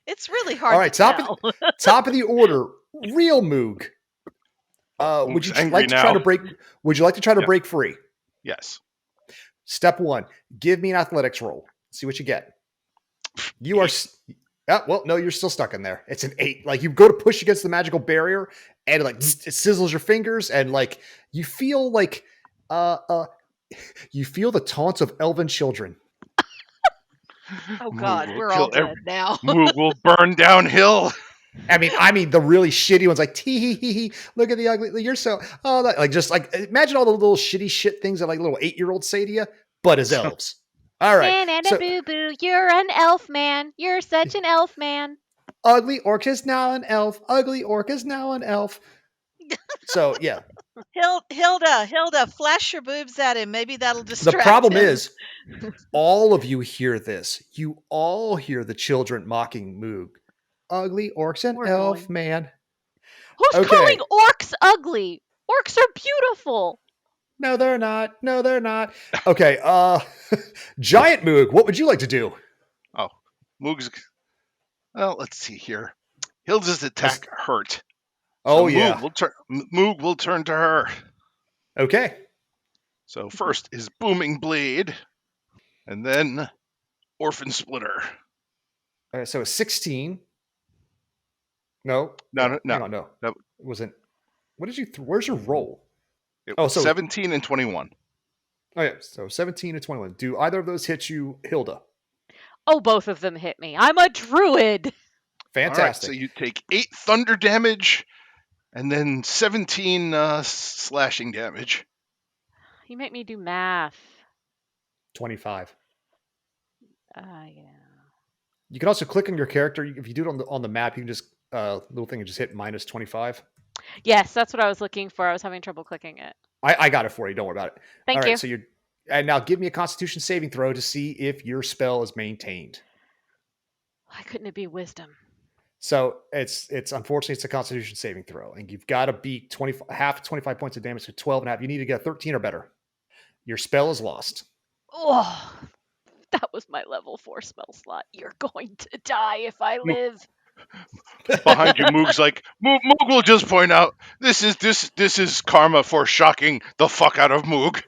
It's really hard All right, to tell. top of the order, real Moog. Would you angry like to now. try to break? Would you like to try to Yeah. break free? Yes. Step 1, give me an athletics roll. See what you get. You are. Well, no, you're still stuck in there. It's an 8. Like you go to push against the magical barrier, and it sizzles your fingers, and like you feel like you feel the taunts of elven children. Oh God, Moog will we're kill all dead now. Moog will burn downhill. I mean the really shitty ones, like tee hee hee hee. Look at the ugly. You're so just like imagine all the little shitty shit things that like little 8-year-olds say to you, but as elves. All right. So, boo boo, you're an elf man. You're such an elf man. ugly orc is now an elf. Ugly orc is now an elf. So yeah. Hilda, flash your boobs at him. Maybe that'll The distract problem him. is, all of you hear this. You all hear the children mocking Moog. Ugly orcs and We're elf going. man. Who's calling Okay. orcs ugly? Orcs are beautiful. No, they're not. No, they're not. Okay. Giant Moog, what would you like to do? Oh, Moog's. Well, let's see here. Hilda's attack hurt, so Oh yeah. Moog will turn to her. Okay. So first is booming blade, and then orphan splitter. All right, so 16. No. No. Hang on. No. No. It wasn't. What did you? Where's your roll? It Oh, was so 17 and 21. Oh yeah. So 17 and 21. Do either of those hit you, Hilda? Oh, both of them hit me. I'm a druid. All right, Fantastic. so you take 8 thunder damage, and then 17 slashing damage. You make me do math. 25. Yeah. You can also click on your character. If you do it on the map, you can just little thing and just hit minus 25. Yes, that's what I was looking for. I was having trouble clicking it. I got it for you. Don't worry about it. Thank All right. you. So you're and now give me a Constitution saving throw to see if your spell is maintained. Why couldn't it be wisdom? So it's unfortunately it's a Constitution saving throw, and you've got to beat 25 points of damage to 12 and a half. You need to get a 13 or better. Your spell is lost. Oh, that was my level 4 spell slot. You're going to die if I live. Behind you, Moog's like, Moog will just point out, this is karma for shocking the fuck out of Moog.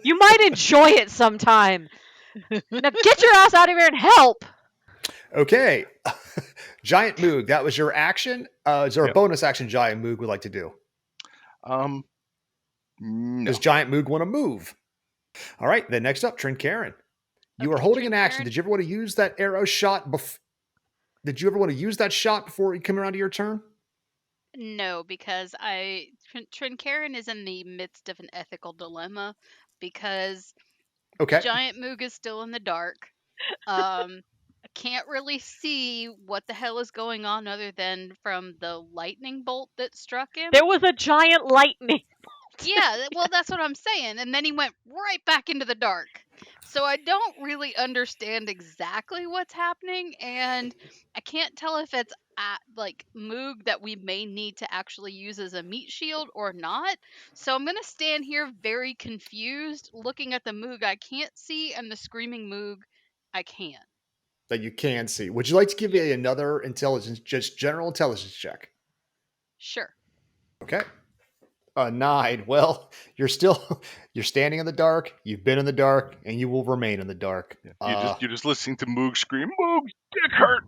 You might enjoy it sometime. Now get your ass out of here and help. Okay. Giant Moog, that was your action. Is there a Yep. bonus action Giant Moog would like to do? No. Does Giant Moog want to move? All right. Then next up, Trincairn. You are Okay, holding an action. Trincairn. Did you ever want to use that arrow shot? Did you ever want to use that shot before you come around to your turn? No, because Trincairn is in the midst of an ethical dilemma because Okay. Giant Moog is still in the dark. I can't really see what the hell is going on other than from the lightning bolt that struck him. There was a giant lightning. Yeah, well, that's what I'm saying. And then he went right back into the dark. So I don't really understand exactly what's happening, and I can't tell if it's like Moog that we may need to actually use as a meat shield or not. So I'm gonna stand here very confused, looking at the Moog I can't see and the screaming Moog I can. That you can see. Would you like to give Yeah. me another intelligence, just general intelligence check? Sure. Okay. 9. Well, you're standing in the dark. You've been in the dark, and you will remain in the dark. You're just listening to Moog scream, Moog, dick hurt.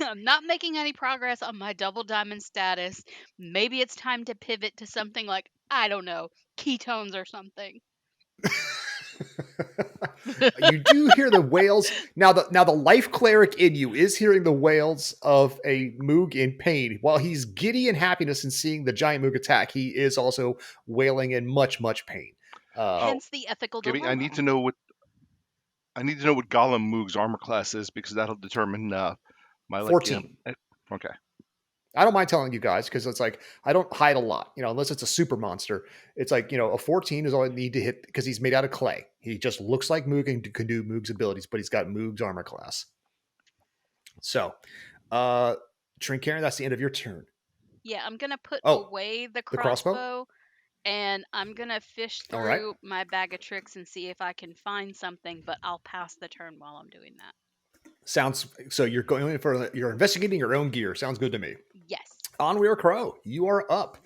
I'm not making any progress on my double diamond status. Maybe it's time to pivot to something like, I don't know, ketones or something. You do hear the wails. Now the life cleric in you is hearing the wails of a Moog in pain. While he's giddy in happiness and seeing the giant Moog attack, he is also wailing in much pain. Hence the ethical Gibby, dilemma. I need to know what Gollum Moog's armor class is because that'll determine my 14. Okay. I don't mind telling you guys because it's like I don't hide a lot, unless it's a super monster. It's like, a 14 is all I need to hit because he's made out of clay. He just looks like Moog and can do Moog's abilities, but he's got Moog's armor class. So, Trincairn, that's the end of your turn. Yeah, I'm gonna put Oh, away the the crossbow? crossbow, and I'm gonna fish All right. through my bag of tricks and see if I can find something, but I'll pass the turn while I'm doing that. Sounds so you're investigating your own gear. Sounds good to me. Yes. Onweir Crow, you are up.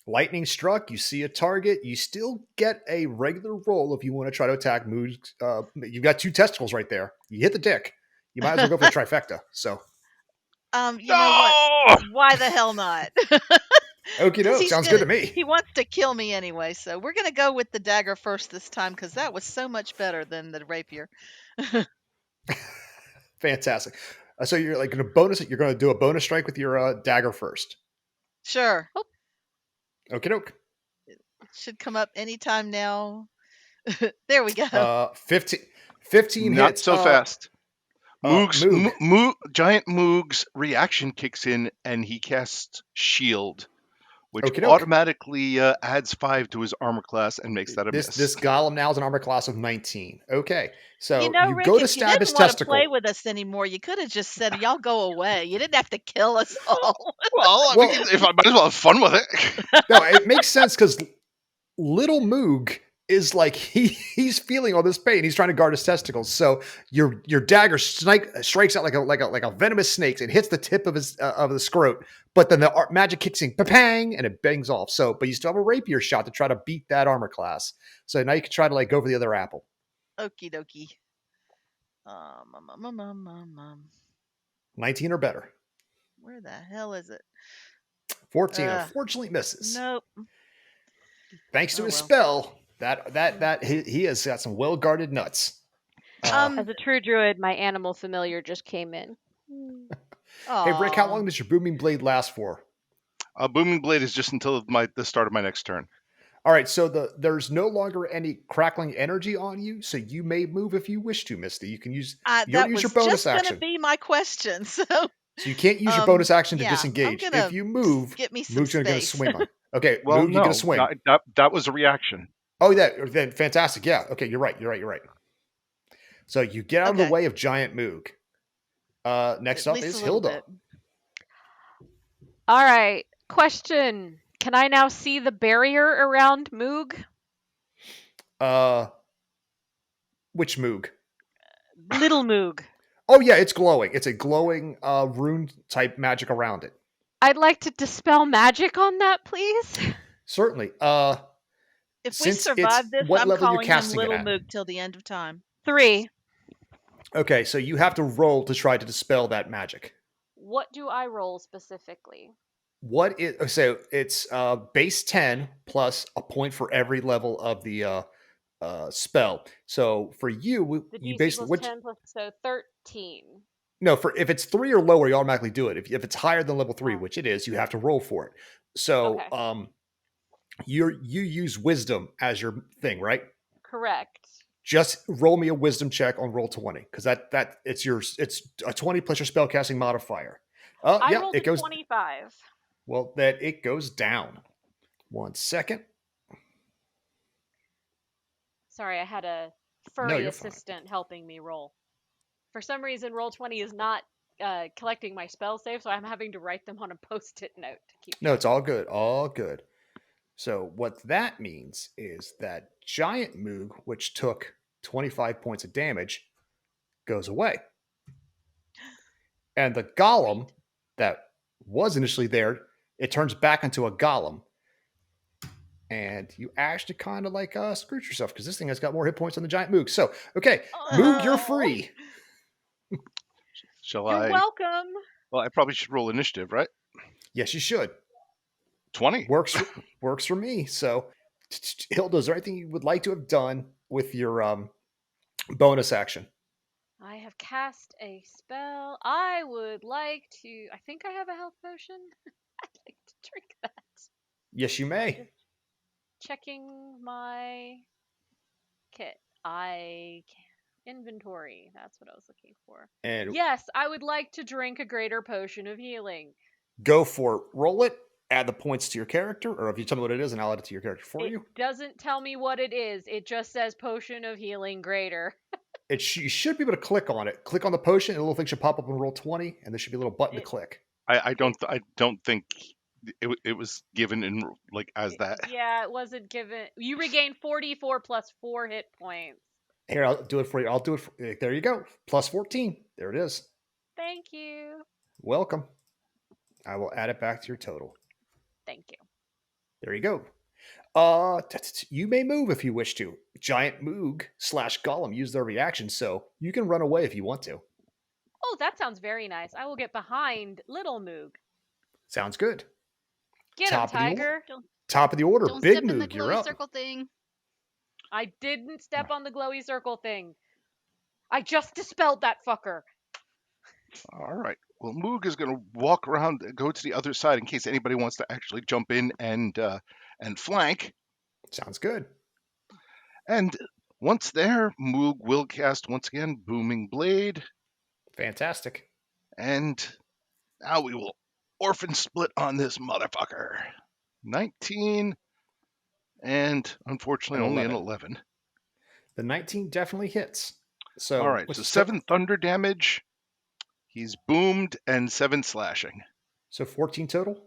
Lightning struck. You see a target. You still get a regular roll if you want to try to attack Moog. You've got 2 testicles right there. You hit the dick. You might as well go for a trifecta. So, You know what? Why the hell not? okie 'Cause doke. he's Sounds gonna- good to me. He wants to kill me anyway, so we're gonna go with the dagger first this time because that was so much better than the rapier. Fantastic. So you're like going to bonus it. You're going to do a bonus strike with your dagger first. Sure, Okie doke. should come up anytime now. There we go. 15 Not hits. so fast. Moog. Giant Moog's reaction kicks in and he casts shield. which Okie doke. automatically adds 5 to his armor class and makes that a miss. This golem now is an armor class of 19. Okay, so You know, you Rick, go to if you stab his didn't want to testicle. play with us anymore, you could have just said, "Y'all go away." You didn't have to kill us all. Well, Well- if I might as well have fun with it. No, it makes sense because little Moog is like he's feeling all this pain. He's trying to guard his testicles. So your dagger strikes out like a venomous snake and hits the tip of his of the scrot. But then the magic kicks in, pang, and it bangs off. So, but you still have a rapier shot to try to beat that armor class. So now you can try to like go for the other apple. Okie dokie. 19 or better. Where the hell is it? 14 unfortunately misses. Nope. Thanks to Oh, his well. spell, that he has got some well guarded nuts. As a true druid, my animal familiar just came in. Hey Rick, how Aw. long does your booming blade last for? Booming Blade is just until the start of my next turn. All right, so there's no longer any crackling energy on you, so you may move if you wish to, Misty. You can use you That don't use was your bonus just going to action, be my question. So so you can't use your bonus action to yeah, I'm disengage. gonna If you move, get me some Moog's gonna get a space. swing on. Okay, Well, Moog, you get a swing. that was a reaction. Oh, then fantastic. Yeah. Okay, you're right. So you get out of the Okay. way of giant Moog. Next At up least is a little Hilda. bit. All right. Question. Can I now see the barrier around Moog? Which Moog? Little Moog. Oh yeah, it's glowing. It's a glowing rune type magic around it. I'd like to dispel magic on that, please. Certainly. If we Since survive it's this, what I'm level you're calling him casting it Little at. Moog till the end of time. 3. Okay, so you have to roll to try to dispel that magic. What do I roll specifically? So it's base 10 plus a point for every level of the spell. So for you, The you DC basically plus 10 plus, so 13. no, for if it's 3 or lower, you automatically do it. If it's higher than level 3, Oh. which it is, you have to roll for it. So Okay. you use wisdom as your thing, right? Correct. Just roll me a wisdom check on roll 20 because it's a 20 plus your spellcasting modifier. I Yeah, rolled it a goes 25. well. That it goes down. 1 second. Sorry, I had a No, furry you're fine. assistant helping me roll. For some reason, roll 20 is not collecting my spell save, so I'm having to write them on a post-it note to keep. No, it's all good. All good. So what that means is that giant Moog, which took 25 points of damage, goes away. And the golem that was initially there, it turns back into a golem. And you actually kind of like screwed yourself because this thing has got more hit points than the giant Moog. So, okay, Moog, you're free. Shall You're I? welcome. Well, I probably should roll initiative, right? Yes, you should. 20. Works for me. So, Hilda, is there anything you would like to have done with your bonus action? I have cast a spell. I would like to. I think I have a health potion. I'd like to drink that. Yes, you may. Checking my kit. Inventory. That's what I was looking for. And Yes, I would like to drink a greater potion of healing. go for it. Roll it. Add the points to your character, or if you tell me what it is, and I'll add it to your character for It you. doesn't tell me what it is. It just says potion of healing greater. You should be able to click on it. Click on the potion, and a little thing should pop up on roll 20, and there should be a little button to click. I don't think it was given in like as that. Yeah, it wasn't given. You regain 44 plus 4 hit points. Here, I'll do it for you. I'll do it. There you go. Plus 14. There it is. Thank you. Welcome. I will add it back to your total. Thank you. There you go. You may move if you wish to. Giant Moog / Golem use their reaction, so you can run away if you want to. Oh, that sounds very nice. I will get behind Little Moog. Sounds good. Get him, Tiger. Top of the order. Don't Big step in the Moog, you're glowy up. circle thing. I didn't step on the glowy circle thing. I just dispelled that fucker. All right. Well, Moog is going to walk around, go to the other side in case anybody wants to actually jump in and flank. Sounds good. And once there, Moog will cast once again Booming Blade, Fantastic. and now we will orphan split on this motherfucker. 19, and unfortunately An only an 11. 11. The 19 definitely hits. So All right, so 7 thunder damage. He's boomed and 7 slashing. So 14 total.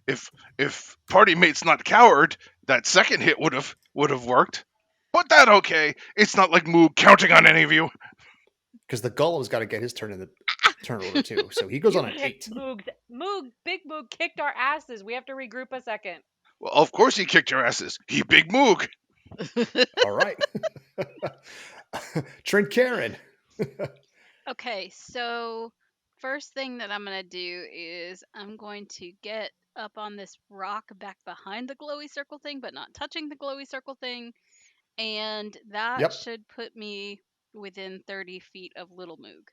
If party mate's not coward, that second hit would have worked. But that okay. It's not like Moog counting on any of you. Because the Golem's got to get his turn in the turn order too. So he goes You on an kicked 8. Big Moog kicked our asses. We have to regroup a second. Well, of course he kicked your asses. He big Moog. All right. Trent Karen. Okay, so first thing that I'm going to do is I'm going to get up on this rock back behind the glowy circle thing, but not touching the glowy circle thing. And that Yep. should put me within 30 feet of Little Moog.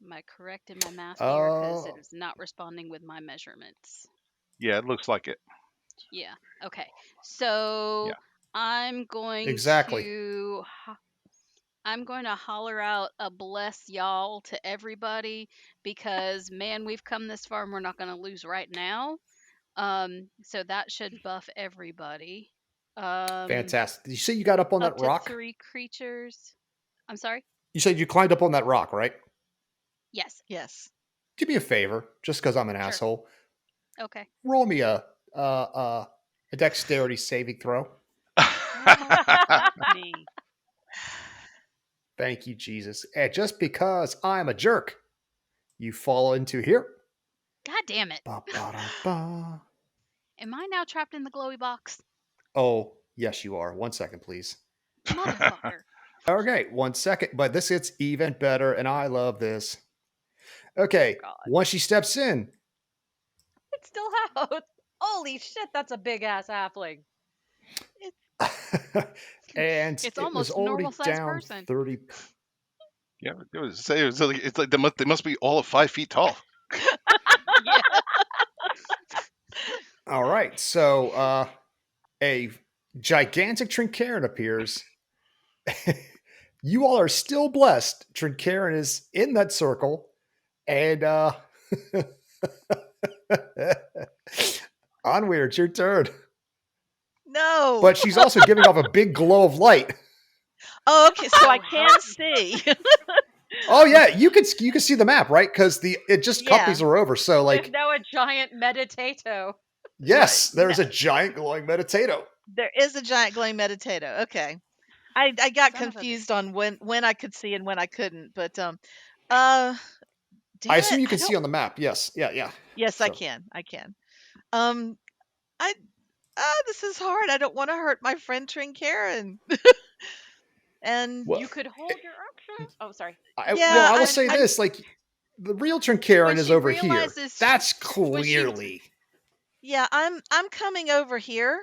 Am I correct in my math here? Because it is not responding with my measurements. Yeah, it looks like it. Yeah. Okay. So Yeah. I'm going Exactly. to I'm going to holler out a bless y'all to everybody because man, we've come this far and we're not going to lose right now. So that should buff everybody. Fantastic. Did you say you got up on Up that to rock? 3 creatures. I'm sorry. You said you climbed up on that rock, right? Yes. Yes. Do me a favor, just because I'm an Sure. asshole. Okay. Roll me a dexterity saving throw. Me. Thank you, Jesus. And just because I'm a jerk, you fall into here. God damn it. Ba-ba-da-ba. Am I now trapped in the glowy box? Oh, yes, you are. 1 second, please. Motherfucker. Okay, 1 second. But this gets even better, and I love this. Okay, God. once she steps in, It's still out. Holy shit, that's a big ass halfling. and It's it was almost a already normal-sized down person. 30. Yeah, it's like they must be all of 5 feet tall. Yeah. All right, so a gigantic Trincairn appears. You all are still blessed. Trincairn is in that circle, and Onweir, it's your turn. No. But she's also giving off a big glow of light. Oh, okay. So I Oh, can help. see. Oh yeah, you can see the map, right? Because it just Yeah. copies are over. So There's like, now a giant meditato. yes, Right. there's a giant glowing meditato. There is a giant glowing meditato. Okay. I got Son of a confused on when I could see and when I couldn't, but damn I assume it, you I can see don't. on the map. Yes, yeah. Yes, I So- can. I can. I this is hard. I don't want to hurt my friend Trincairn. And Well, You could hold your actions. Oh, sorry. yeah, I will I say I this: like, the real When Trincairn is she over here. realizes That's when she clearly yeah, I'm coming over here,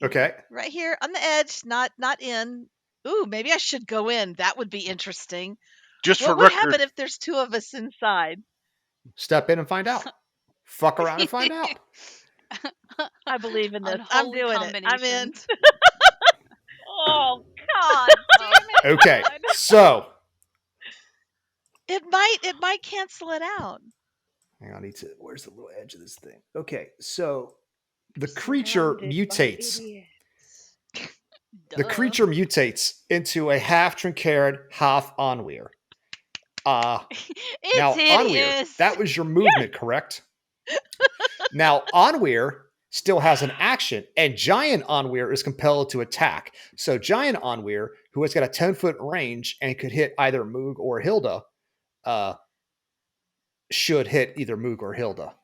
okay. right here on the edge, not in. Ooh, maybe I should go in. That would be interesting. Just for What would record, happen if there's two of us inside? Step in and find out. Fuck around and find out. I believe in this. I'm unholy doing it. I'm in. combinations. Oh, God damn it. Okay, God. so It might cancel it out. hang on, I need to. Where's the little edge of this thing? Okay, so the creature Surrounded by mutates. idiots. The Duh. creature mutates into a half Trincairn, half Onweir. It's Now, Onweir, hideous. that was your movement, correct? Now, Onweir still has an action, and Giant Onweir is compelled to attack. So, Giant Onweir, who has got a 10-foot range and could hit either Moog or Hilda, should hit either Moog or Hilda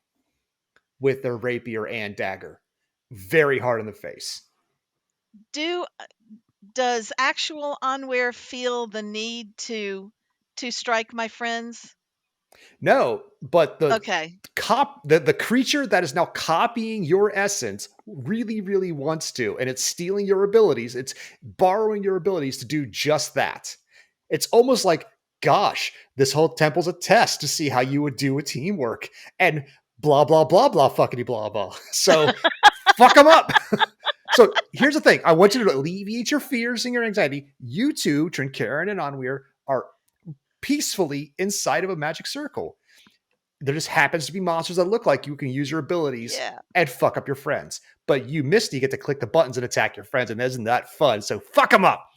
with their rapier and dagger. Very hard in the face. Does actual Onweir feel the need to strike my friends? No, but the Okay. the creature that is now copying your essence really wants to, and it's stealing your abilities. It's borrowing your abilities to do just that. It's almost like, gosh, this whole temple's a test to see how you would do with teamwork and blah blah blah blah fuckity blah blah. So fuck them up. So here's the thing: I want you to alleviate your fears and your anxiety. You two, Trincairn and Onweir, are peacefully inside of a magic circle. there just happens to be monsters that look like you can use your abilities Yeah. and fuck up your friends. But you, Misty, get to click the buttons and attack your friends, and isn't that fun? So fuck them up.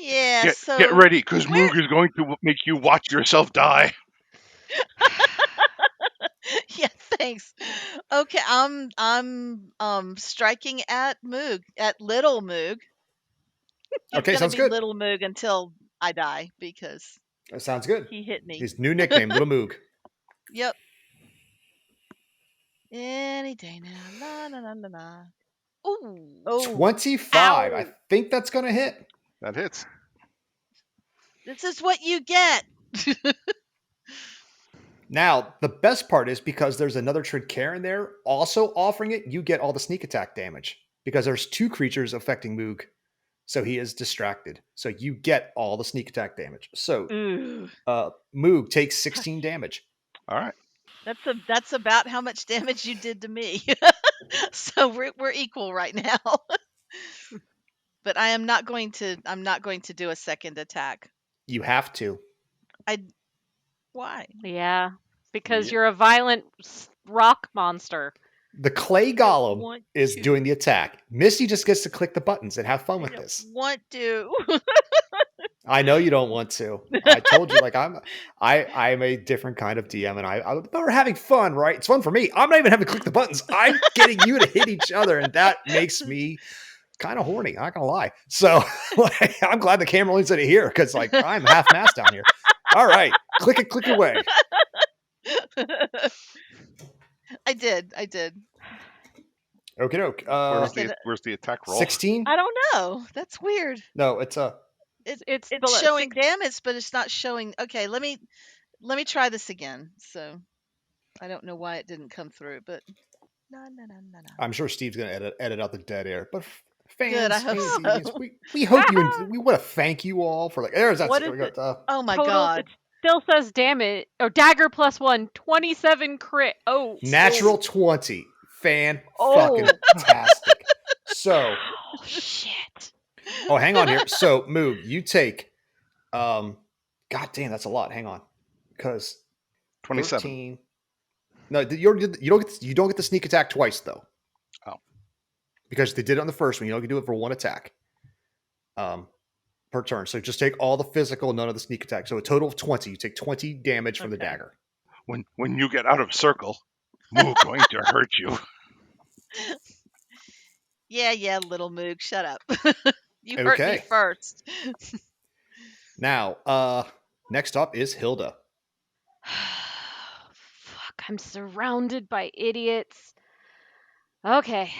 Yeah, Get so ready, because where Moog is going to make you watch yourself die. yeah, thanks. Okay, I'm striking at Moog, at little Moog. He's Okay, gonna sounds be good. little Moog until I die because That sounds good. he hit me. His new nickname, Little Moog. Yep. Any day now. La la la la la. Ooh. Oh, 25. I ow. think that's going to hit. That hits. This is what you get. Now, the best part is because there's another Tridcare in there also offering it, you get all the sneak attack damage because there's 2 creatures affecting Moog. So he is distracted. So you get all the sneak attack damage. So Ooh. Moog takes 16 damage. All right. That's about how much damage you did to me. So we're equal right now. But I'm not going to do a second attack. You have to. Why? Yeah, because Yeah. you're a violent rock monster. The clay I don't golem want is to. doing the attack. Misty just gets to click the buttons and have fun I with don't this. want to. I know you don't want to. I told you, like I'm a different kind of DM, and we're having fun, right? It's fun for me. I'm not even having to click the buttons. I'm getting you to hit each other, and that makes me kind of horny. Not gonna lie. So like, I'm glad the camera only's in it here because like I'm half mast down here. All right, click it away. I did. Okay, doke. Where's the attack roll? 16? I don't know. That's weird. No, it's It's It's below showing 6. damage, but it's not showing. Okay, let me try this again. So I don't know why it didn't come through, but no. I'm sure Steve's gonna edit out the dead air, but Good. I fans, hope hey, so. we hope you. We want to thank you all for like. There's that. What There is we it? go. Oh my Total, god. it still says damage or dagger +1, 27 crit. Oh, Natural 20. Fan oh, fucking tastic. So, oh shit. oh, hang on here. So, Moog, you take god damn, that's a lot. Hang on. Because 27. 13. No, you don't get the sneak attack twice though. Oh. Because they did it on the first one. You only do it for 1 attack. Per turn. So just take all the physical, none of the sneak attack. So a total of 20. You take 20 damage from the Okay. dagger. When you get out of circle, Moog going to hurt you. Yeah, little Moog, shut up. You hurt me Okay. first. Now, next up is Hilda. Fuck, I'm surrounded by idiots. Okay.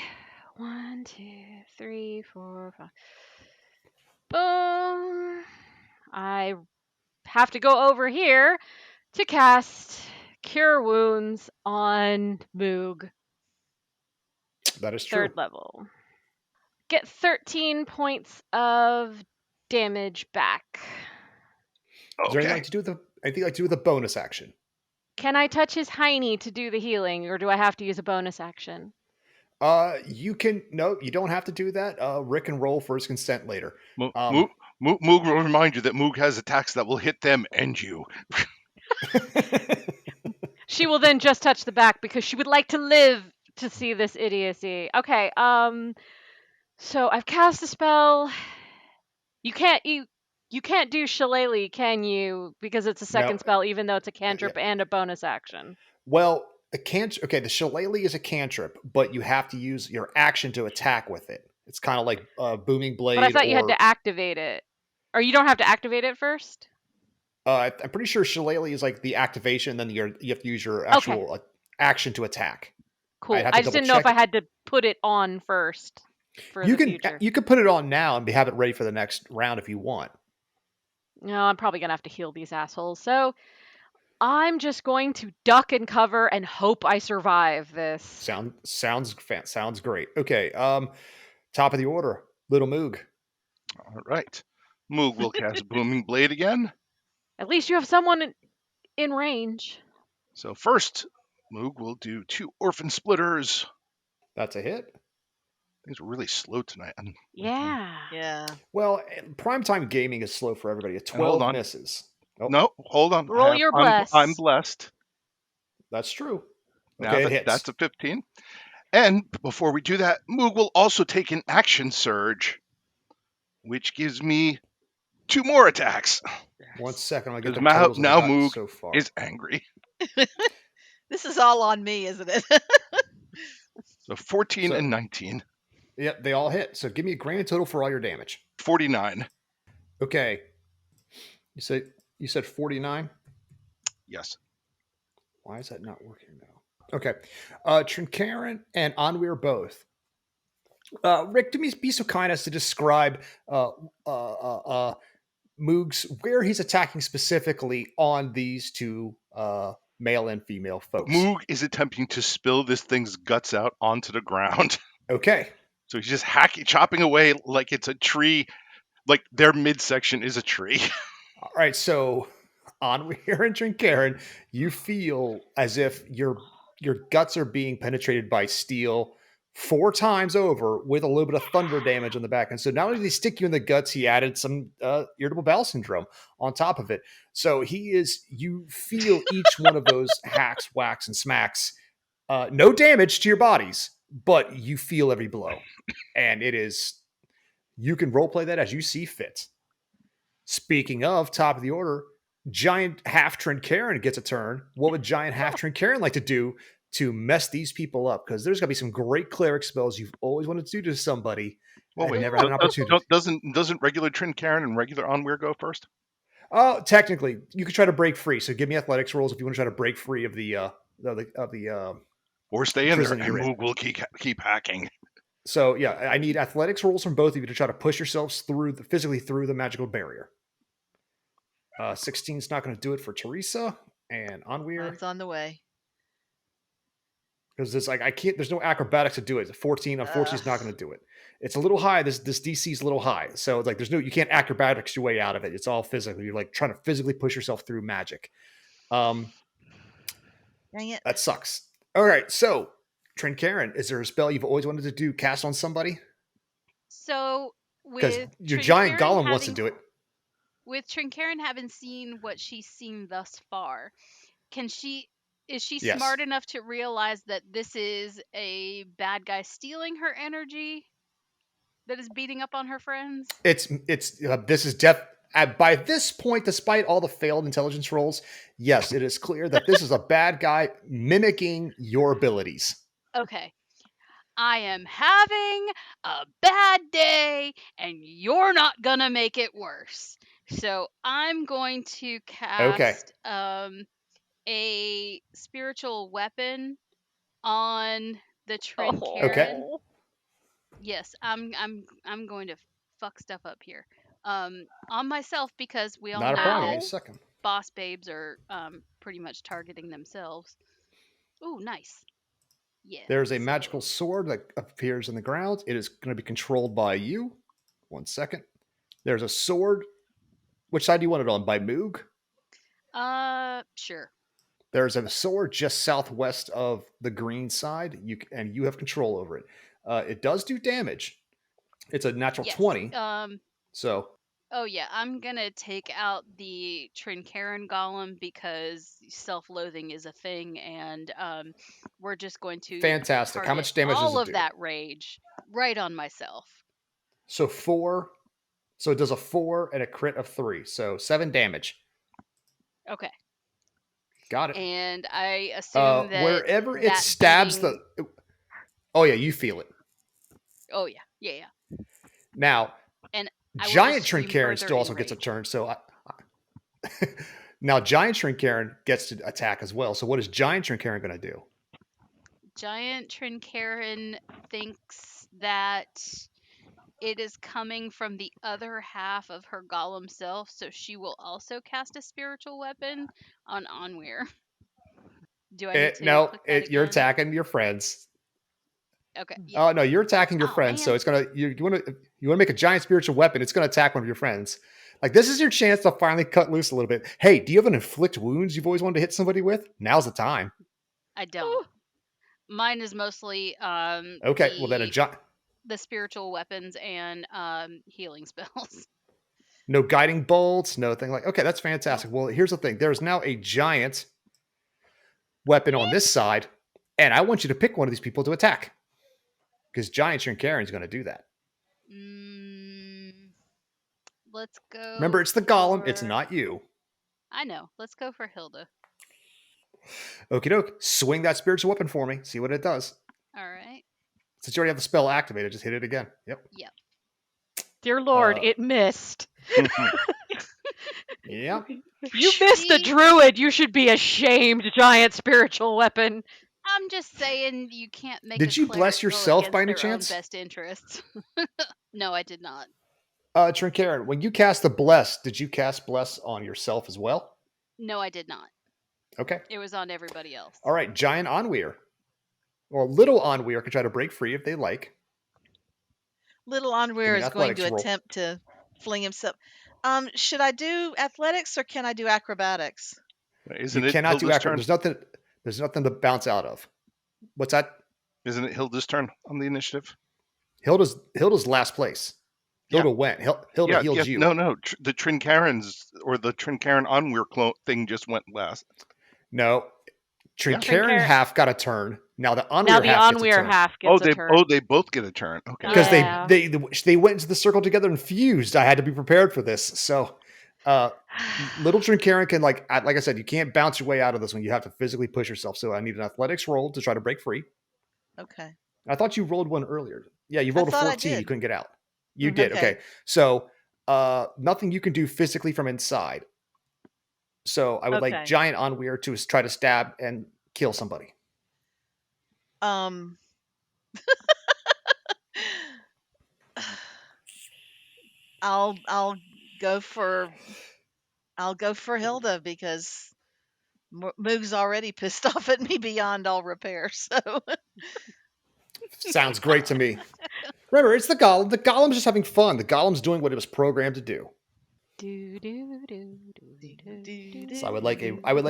1, 2, 3, 4, 5. Boom. I have to go over here to cast Cure Wounds on Moog, That is true. 3rd level. Get 13 points of damage back. Is there anything Okay. like to do with anything like to do with a bonus action? Can I touch his hiney to do the healing, or do I have to use a bonus action? You can you don't have to do that. Rick can roll for his consent later. Moog will remind you that Moog has attacks that will hit them and you. She will then just touch the back because she would like to live to see this idiocy. Okay, so I've cast a spell. You can't do Shillelagh, can you? Because it's a second No. spell, even though it's a Yeah. cantrip and a bonus action. Well, the Shillelagh is a cantrip, but you have to use your action to attack with it. It's kind of like Booming Blade. But I thought you had to activate it. Or you don't have to activate it first? I'm pretty sure Shillelagh is like the activation, then you have to use your actual action to attack. Cool. I'd have to I just didn't know double-check if I it. had to put it on first for You the can future. you can put it on now and have it ready for the next round if you want. No, I'm probably going to have to heal these assholes. So I'm just going to duck and cover and hope I survive this. Sounds great. Okay, top of the order, Little Moog. All right. Moog will cast Booming Blade again. At least you have someone in range. So first, Moog will do 2 Orphan Splitters. That's a hit. Things are really slow tonight. Yeah. Yeah. Well, primetime gaming is slow for everybody. A hold 12 on. misses. Oh, No, hold on. Roll your I'm bless. blessed. that's true. Now Okay, it hits. that's a 15. And before we do that, Moog will also take an action surge, which gives me 2 more attacks. 1 second, I'll get Because the totals that I now got Moog so far. is angry. This is all on me, isn't it? So 14 So, and 19. yep, they all hit. So give me a grand total for all your damage. 49. Okay. You said 49? Yes. Why is that not working now? Okay. Trinkarin and Anwir both. Rick, do me be so kind as to describe uh, uh, uh, uh, Moog's where he's attacking specifically on these two male and female folks. Moog is attempting to spill this thing's guts out onto the ground. Okay. So he's just chopping away like it's a tree, like their midsection is a tree. All right. So on here and Trinkarin, you feel as if your guts are being penetrated by steel 4 times over with a little bit of thunder damage on the back. And so not only did he stick you in the guts, he added some irritable bowel syndrome on top of it. So you feel each one of those hacks, whacks, and smacks. No damage to your bodies, but you feel every blow. And you can role play that as you see fit. Speaking of top of the order, Giant Half Trinkarin gets a turn. What would Giant Half Trinkarin like to do to mess these people up? Because there's going to be some great cleric spells you've always wanted to do to somebody Well, and wait. never had an opportunity. Doesn't regular Trin Karen and regular Onweir go first? Oh, technically, you could try to break free. So give me athletics rolls if you want to try to break free of the Or stay in there prison and you're in. Moog will keep hacking. So yeah, I need athletics rolls from both of you to try to push yourselves physically through the magical barrier. 16 is not going to do it for Teresa and Onweir. It's on the way. Because it's like I can't. There's no acrobatics to do it. 14, unfortunately, is not going to do it. It's a little high. This DC is a little high, so it's like you can't acrobatics your way out of it. It's all physical. You're like trying to physically push yourself through magic. Dang it. That sucks. All right, so Trinkarin, is there a spell you've always wanted to do cast on somebody? So Because with your giant Trinkarin golem wants to do it. with Trinkarin having seen what she's seen thus far, can she is she Yes. smart enough to realize that this is a bad guy stealing her energy that is beating up on her friends? It's this is by this point, despite all the failed intelligence rolls, yes, it is clear that this is a bad guy mimicking your abilities. Okay. I am having a bad day and you're not going to make it worse. So I'm going to Okay. cast a spiritual weapon on the Okay. Trinkarin. Yes, I'm going to fuck stuff up here. On myself because we all Not a know problem. Give me that a second. boss babes are pretty much targeting themselves. Ooh, nice. Yeah. There's a so- magical sword that appears in the ground. It is going to be controlled by you. 1 second. There's a sword. Which side do you want it on? By Moog? Sure. There's a sword just southwest of the green side. You have control over it. It does do damage. It's a natural Yes. 20. So Oh yeah, I'm gonna take out the Trinkarin golem because self-loathing is a thing, and we're just going to fantastic. How target much damage does all it of do? that rage right on myself. So 4. So it does a 4 and a crit of 3. So 7 damage. Okay. Got it. And I assume that wherever it that stabs being... Oh yeah, you feel it. Oh yeah, yeah. Now, And I will Giant just scream Trinkarin further still also in gets a rage. turn. So now Giant Trinkarin gets to attack as well. So what is Giant Trinkarin going to do? Giant Trinkarin thinks that it is coming from the other half of her golem self, so she will also cast a spiritual weapon on Onweir. Do I need to click that again? You're attacking your friends. Okay. Yeah. Oh no, you're attacking your Oh, friends. So man. it's gonna you want to make a giant spiritual weapon. It's gonna attack one of your friends. Like this is your chance to finally cut loose a little bit. Hey, do you have an inflict wounds you've always wanted to hit somebody with? Now's the time. I don't. Mine is mostly Okay, well then the spiritual weapons and healing spells. No guiding bolts, no thing like. Okay, that's fantastic. Well, here's the thing. There's now a giant weapon on this side, and I want you to pick one of these people to attack. Because Giant Trincarin is going to do that. Let's go. Remember, it's the golem. It's not you. I know. Let's go for Hilda. Okie doke. Swing that spiritual weapon for me. See what it does. All right. Since you already have the spell activated, just hit it again. Yep. Dear Lord, it missed. Yeah. You missed the druid. You should be ashamed, giant spiritual weapon. I'm just saying you can't make. Did a you bless cleric go yourself by any against their own chance? best interests. No, I did not. Trincarin, when you cast the bless, did you cast bless on yourself as well? No, I did not. Okay. It was on everybody else. All right. Giant Onweir. Or little Onweir can try to break free if they like. Little Give Onweir me an is going athletics to roll. attempt to fling himself. Should I do athletics or can I do acrobatics? Isn't You it cannot do Hilda's acrobatics. turn? There's nothing to bounce out of. What's that? Isn't it Hilda's turn on the initiative? Hilda's last place. Hilda went. Hilda healed you. No. The Trincarans or the Trincaran Onweir thing just went last. No. Trincarin Trincarin- half got a turn. Now the Onweir Now the half gets a Onweir turn. half gets a turn. They both get a turn. Okay. Because Yeah. they went into the circle together and fused. I had to be prepared for this. So little Trincarin can, like I said, you can't bounce your way out of this one. You have to physically push yourself. So I need an athletics roll to try to break free. Okay. I thought you rolled one earlier. Yeah, you rolled a thought I 14. You did. couldn't get out. You Mhm. did. Okay. Okay. So nothing you can do physically from inside. So I would Okay. like Giant Onweir to try to stab and kill somebody. I'll go for Hilda because Moog's already pissed off at me beyond all repair. So Sounds great to me. Remember, it's the golem. The golem's just having fun. The golem's doing what it was programmed to do. So I would like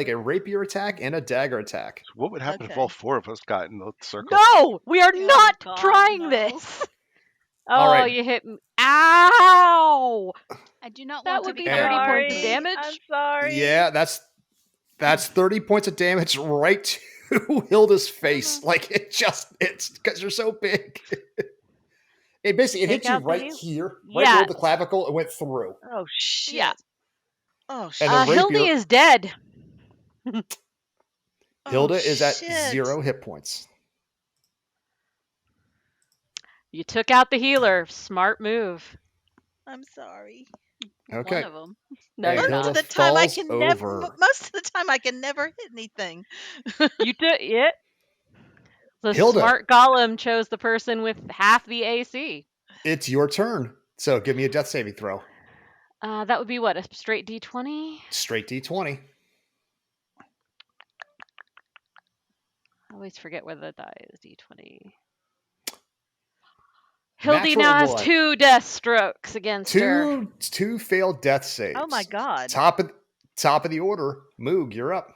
a rapier attack and a dagger attack. So what would happen if Okay. all four of us got in the circle? No, we are Oh, not God, trying no. this. Oh, All right. you hit me. Ow! I do not That want to would be be 30 harmed. points of damage. I'm sorry. Yeah, that's 30 points of damage right to Hilda's face. Like it's because you're so big. It basically Take hit you out the right heel? here, right Yeah. below the clavicle, and went through. oh shit. Yeah. Oh shit. And the Hildy rapier- is dead. Hilda is at shit. 0 hit points. You took out the healer. Smart move. I'm sorry. Okay. One of them. No, Hey, you're Hilda not. The time I falls can over. never. Most of the time I can never hit anything. You did it. The Hilda. smart golem chose the person with half the AC. It's your turn. So give me a death saving throw. That would be what, a straight D20? Straight D20. I always forget where the die is. D20. Hildy Natural now has one. 2 death strokes against her. Two failed death saves. Oh my god. Top of the order. Moog, you're up.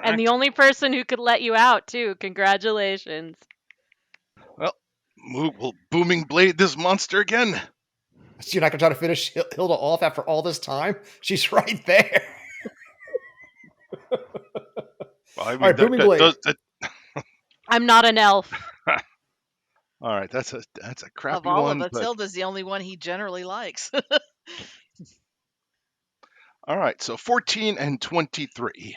And the only person who could let you out, too. Congratulations. Moog will booming blade this monster again. You're not gonna try to finish Hilda off after all this time? She's right there. Well, I mean, All right, booming blade. I'm not an elf. All right, that's a crappy Of all one. of us, but- Hilda's the only one he generally likes. all right, so 14 and 23.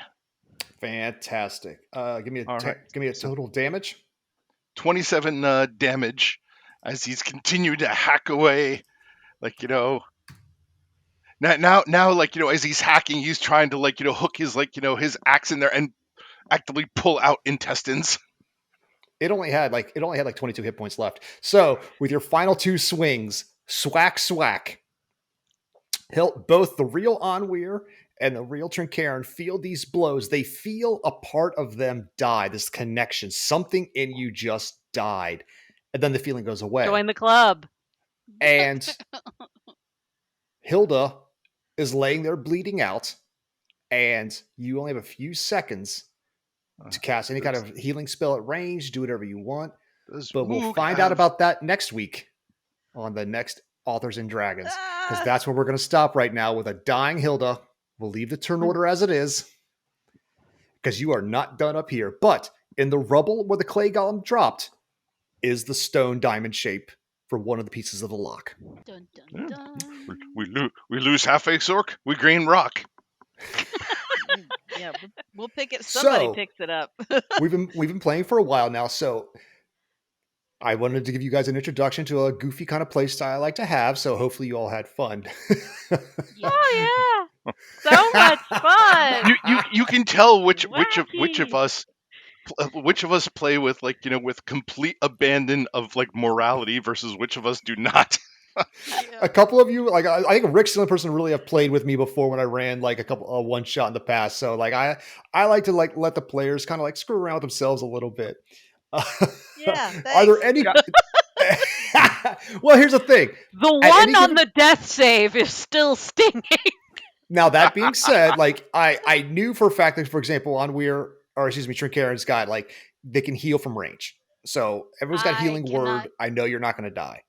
Fantastic. Give me All right. give me a total damage. 27 damage as he's continued to hack away. Like, now, like, as he's hacking, he's trying to, like, hook his, like, his axe in there and actively pull out intestines. It only had like 22 hit points left. So with your final 2 swings, swack. Both the real Onweir and the real Trincarin feel these blows. They feel a part of them die. This connection, something in you just died, and then the feeling goes away. Join the club. And Hilda is laying there bleeding out, and you only have a few seconds to cast any kind of healing spell at range. Do whatever you want, but we'll find out about that next week on the next Authors and Dragons, because Ah, that's where we're going to stop right now with a dying Hilda. We'll leave the turn order as it is, because you are not done up here. But in the rubble where the clay golem dropped is the stone diamond shape for one of the pieces of the lock. Dun dun Yeah. dun. We lose half a orc. We gain rock. yeah, we'll pick it. Somebody So picks it up. we've been playing for a while now, so I wanted to give you guys an introduction to a goofy kind of play style I like to have. So hopefully you all had fun. Yep. Oh yeah, so much fun. You can tell which of Wacky. us which of us play with with complete abandon of like morality versus which of us do not. Yeah. A couple of you, like I think Rick's the only person who really have played with me before when I ran like a couple one shot in the past. So like I like to like let the players kind of like screw around with themselves a little bit. Yeah, Are there thanks. any? Well, here's the thing. The At one any on given the death save is still stinging. now, that being said, like I knew for a fact that, for example, on Weir or excuse me, Trinkaren's guide, like they can heal from range. So everyone's got I healing cannot. word. I know you're not going to die.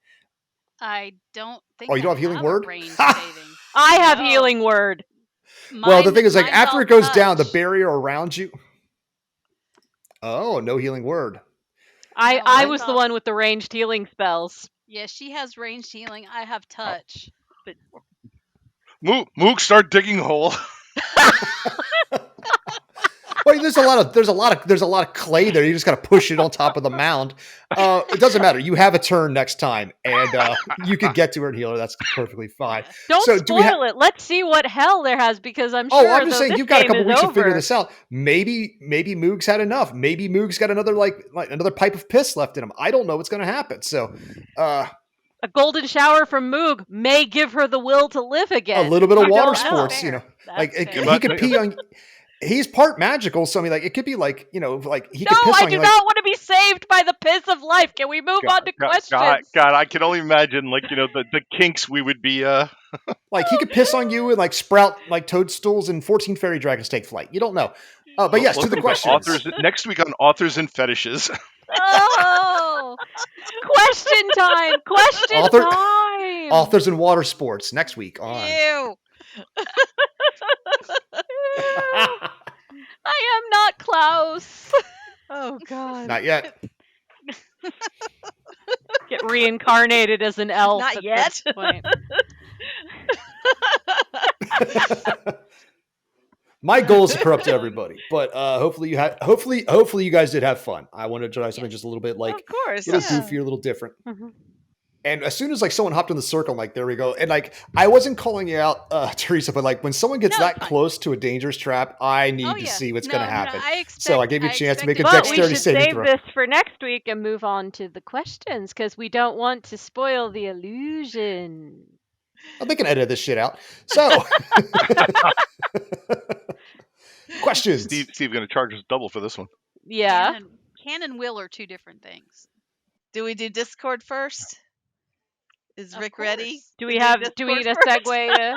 I don't Oh, think you I don't have healing have a word? range saving. I have No. healing word. Well, the thing is, like Mine's after all it goes down, the touch. barrier around you. Oh, no healing word. No, I mine's was the all. one with the ranged healing spells. Yeah, she has ranged healing. I have Oh. touch. But Mook, start digging a hole. Well, there's a lot of clay there. You just got to push it on top of the mound. It doesn't matter. You have a turn next time, and you could get to her and heal her. That's perfectly fine. yeah. Don't So, do we have? spoil it. Let's see what hell there has because I'm Oh, I'm sure just though saying this you've got a game couple is weeks to figure over. this out. Maybe Moog's had enough. Maybe Moog's got another like another pipe of piss left in him. I don't know what's going to happen. So, uh, A golden shower from Moog may give her the will to live a again. little bit of You water don't That's know. sports, fair. like That's fair. he could pee on. He's part magical, so I mean, like it could be like like he No, could piss I on do you, like not want to be saved by the piss of life. Can we move on to questions? God, I can only imagine the kinks we would be. he could piss on you and like sprout like toadstools and 14 fairy dragons take flight. You don't know. But yes, to the Listen to questions. authors next week on authors and fetishes. Oh, question time! Question Author time! authors and water sports next week on. Ew. Ew, I am not Klaus. Oh God. Not yet. Get reincarnated as an elf Not at yet. this point. My goal is to corrupt everybody, but hopefully you guys did have fun. I wanted to try something Yes. just a little bit Of like course. a little Yeah. goofy, a little different. Mhm. And as soon as like someone hopped in the circle, I'm like, there we go. And like I wasn't calling you out, Teresa, but like when someone gets No, it's that fine. close to a dangerous trap, I need Oh to yeah. see what's No, going to no. happen. I expect. So I gave you a chance to make a But we dexterity should saving save throw. this for next week and move on to the questions because we don't want to spoil the illusion. Oh, they can edit this shit out. So questions. Steve going to charge us double for this one. Yeah. Can and will are two different things. Do we do Discord first? Is Of Rick ready? course. Do to we have do Discord we need a first? segue to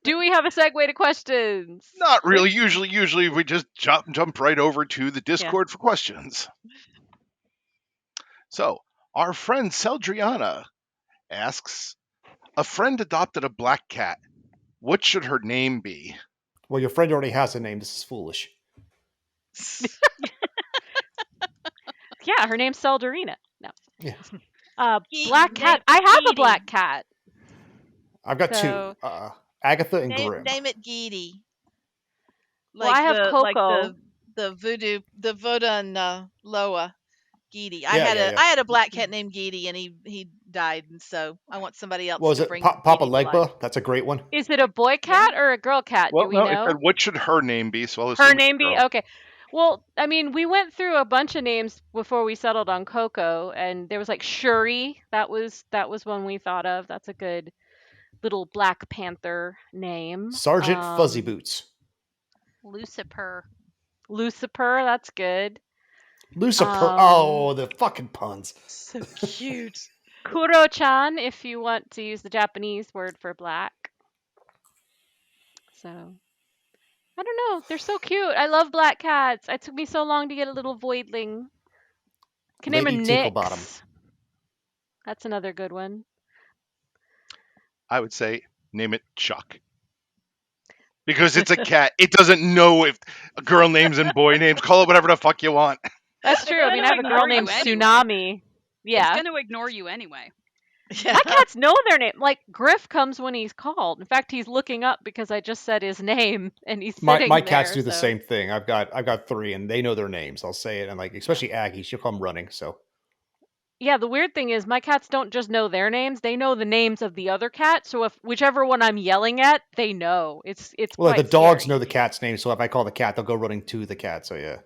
do we have a segue to questions? Not really. Usually we just jump right over to the Discord for questions. So our friend Seldriana asks, a friend adopted a black cat. What should her name be? Well, your friend already has a name. This is foolish. Yeah, her name's Seldarina. No. Yeah. Black cat. I have a black cat. I've got So- two. Agatha and Name, Grim. name it Geedy. Well, I have Coco. the voodoo, the Vodun Loa. Geedy. I Yeah. had a black cat named Geedy, and he died, and so I want somebody else What was to it? bring Papa Geedy to life. Legba? That's a great one. Is it a boy cat or a girl cat? Well, Do we no, know? it said, what should her name be? So I'll Her assume it's name a be girl. okay. Well, I mean, we went through a bunch of names before we settled on Coco, and there was like Shuri. That was one we thought of. That's a good little Black Panther name. Sergeant Fuzzy Boots. Lucifer. Lucifer. That's good. Lucifer. Oh, the fucking puns. So cute. Kuro-chan, if you want to use the Japanese word for black. So, I don't know. They're so cute. I love black cats. It took me so long to get a little voidling. Can name her Lady Tinklebottom. Nyx. That's another good one. I would say name it Chuck. Because it's a cat. It doesn't know if girl names and boy names. Call it whatever the fuck you want. That's It's true. I mean, I gonna have a girl ignore named you anyway. Tsunami. It's Yeah. going to ignore you anyway. Yeah. My cats know their name. Like, Griff comes when he's called. In fact, he's looking up because I just said his name and he's sitting My there. cats do the so- same thing. I've got three, and they know their names. I'll say it, and like especially Aggie, she'll come running. So Yeah, the weird thing is my cats don't just know their names, they know the names of the other cat. So if whichever one I'm yelling at, they know. It's well, quite the dogs scary. know the cat's name. So if I call the cat, they'll go running to the cat. So yeah.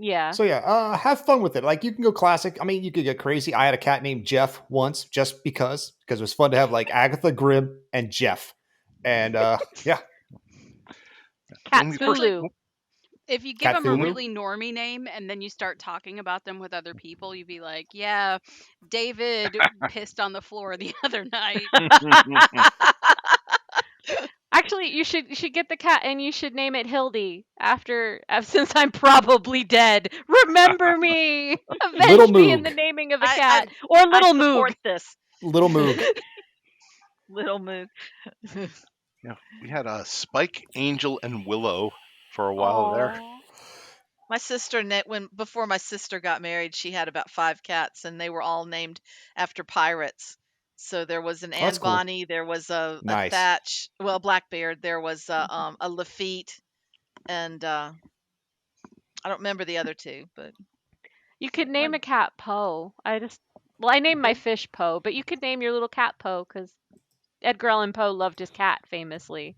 Yeah. So yeah, have fun with it. Like you can go classic. I mean, you could get crazy. I had a cat named Jeff once, just because it was fun to have like Agatha, Grimm, and Jeff, and yeah, Cat When we first Thulu. If you give Cat them a Thulu. really normie name and then you start talking about them with other people, you'd be like, yeah, David pissed on the floor the other night. Actually, you should get the cat and you should name it Hildy after since I'm probably dead. Remember me. Little Avenge me in the Moog. naming of the I- cat I- or Little I support Moog. this. Little Moog. Little Moog. Yeah, we had a Spike, Angel, and Willow for a while there. Aw. My sister, before my sister got married, she had about 5 cats, and they were all named after pirates. So there was an Oh, that's Anne cool. Bonny, there was a Nice. Thatch, well, Blackbeard, there was a Lafitte, and I don't remember the other two, but You could name a cat Poe. I named my fish Poe, but you could name your little cat Poe because Edgar Allan Poe loved his cat famously,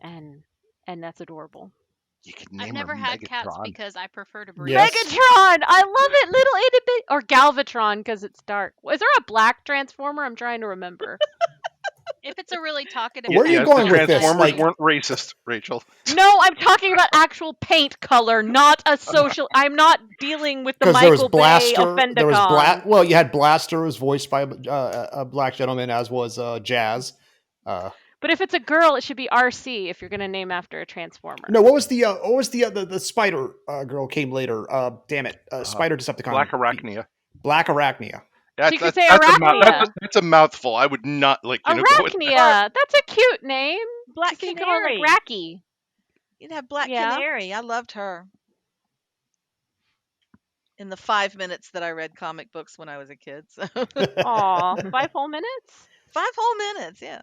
and that's adorable. You could I've name never her had cats Megatron. because I prefer to breed. Yes. Megatron! I love it, little itty bit, or Galvatron because it's dark. Is there a black Transformer? I'm trying to remember. If it's a really talkative Where are you Yes, going the with this? Transformers Like- weren't racist, Rachel. No, I'm talking about actual paint color, not a social. I'm not dealing with the Because there was Michael Bay Blaster, there was Offendicon. Well, you had Blaster, who was voiced by a black gentleman, as was Jazz. But if it's a girl, it should be RC if you're going to name after a Transformer. No, what was the spider girl came later? Damn it, Spider Decepticon. Black Arachnia. Black Arachnia. She could say Arachnia. That's a mouthful. I would not go with that. Arachnia. That's a cute name. Black Just think of her Canary. like Racky. you'd have Black Yeah. Canary. I loved her. In the 5 minutes that I read comic books when I was a kid. So. Aw, 5 whole minutes? 5 whole minutes, yeah.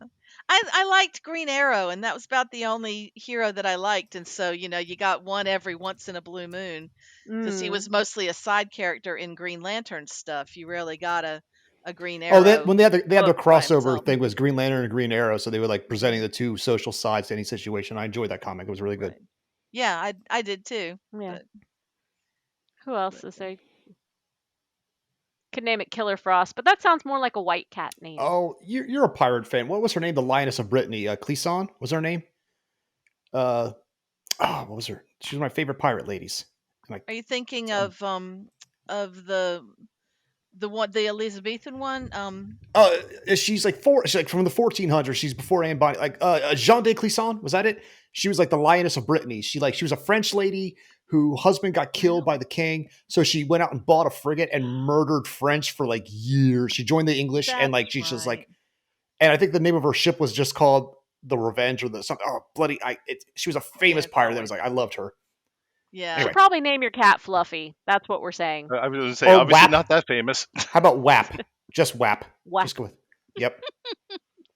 I liked Green Arrow, and that was about the only hero that I liked. And so, you got one every once in a blue moon because he Mm. was mostly a side character in Green Lantern stuff. You rarely got a Green Arrow. Oh, when they had the book by crossover himself. thing was Green Lantern and Green Arrow, so they were like presenting the two social sides to any situation. I enjoyed that comic; it was really good. Right. Yeah, I did too. Yeah. But- Who else is there? Could name it Killer Frost, but that sounds more like a white cat name. Oh, you're a pirate fan. What was her name? The Lioness of Brittany, Cleason was her name. What was her? She was my favorite pirate ladies. Are you thinking of the one, the Elizabethan one? She's like from the 1400s. She's before Anne Bonny. Like Jean de Clisson, was that it? She was like the Lioness of Brittany. She was a French lady whose husband got killed by the king, so she went out and bought a frigate and murdered French for like years. She joined the English and like she's just like, and I think the name of her ship was just called the Revenge or the something. Oh bloody! She was a famous Yeah, pirate. That was like I loved her. Yeah. You Anyway. should probably name your cat Fluffy. That's what we're saying. I was going to say, Or obviously WAP. not that famous. How about WAP? Just WAP. WAP. Just go with. Yep.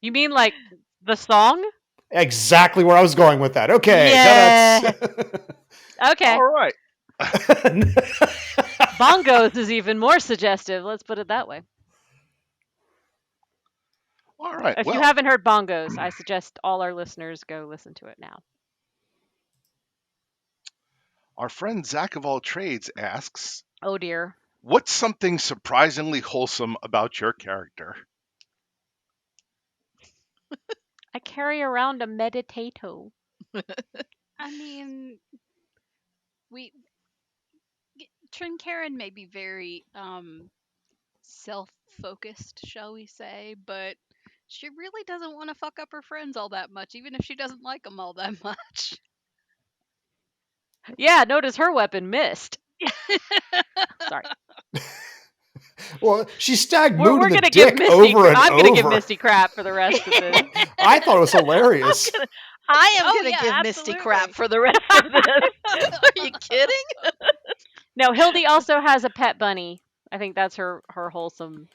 You mean like the song? Exactly where I was going with that. Okay. Yeah. Okay. All right. Bongos is even more suggestive. Let's put it that way. All right. If Well, you haven't heard Bongos, I suggest all our listeners go listen to it now. our friend Zach of all trades asks, Oh dear. what's something surprisingly wholesome about your character? I carry around a meditato. I mean, Trincarin may be very self-focused, shall we say, but she really doesn't want to fuck up her friends all that much, even if she doesn't like them all that much. Yeah, notice her weapon missed. Sorry. Well, she stabbed We're, Moon we're in the gonna give dick Misty. over and I'm gonna give over. Misty crap for the rest of this. I thought it was hilarious. I am Oh, going to yeah, give Misty crap absolutely. for the rest of this. Are you kidding? No, Hildy also has a pet bunny. I think that's her wholesome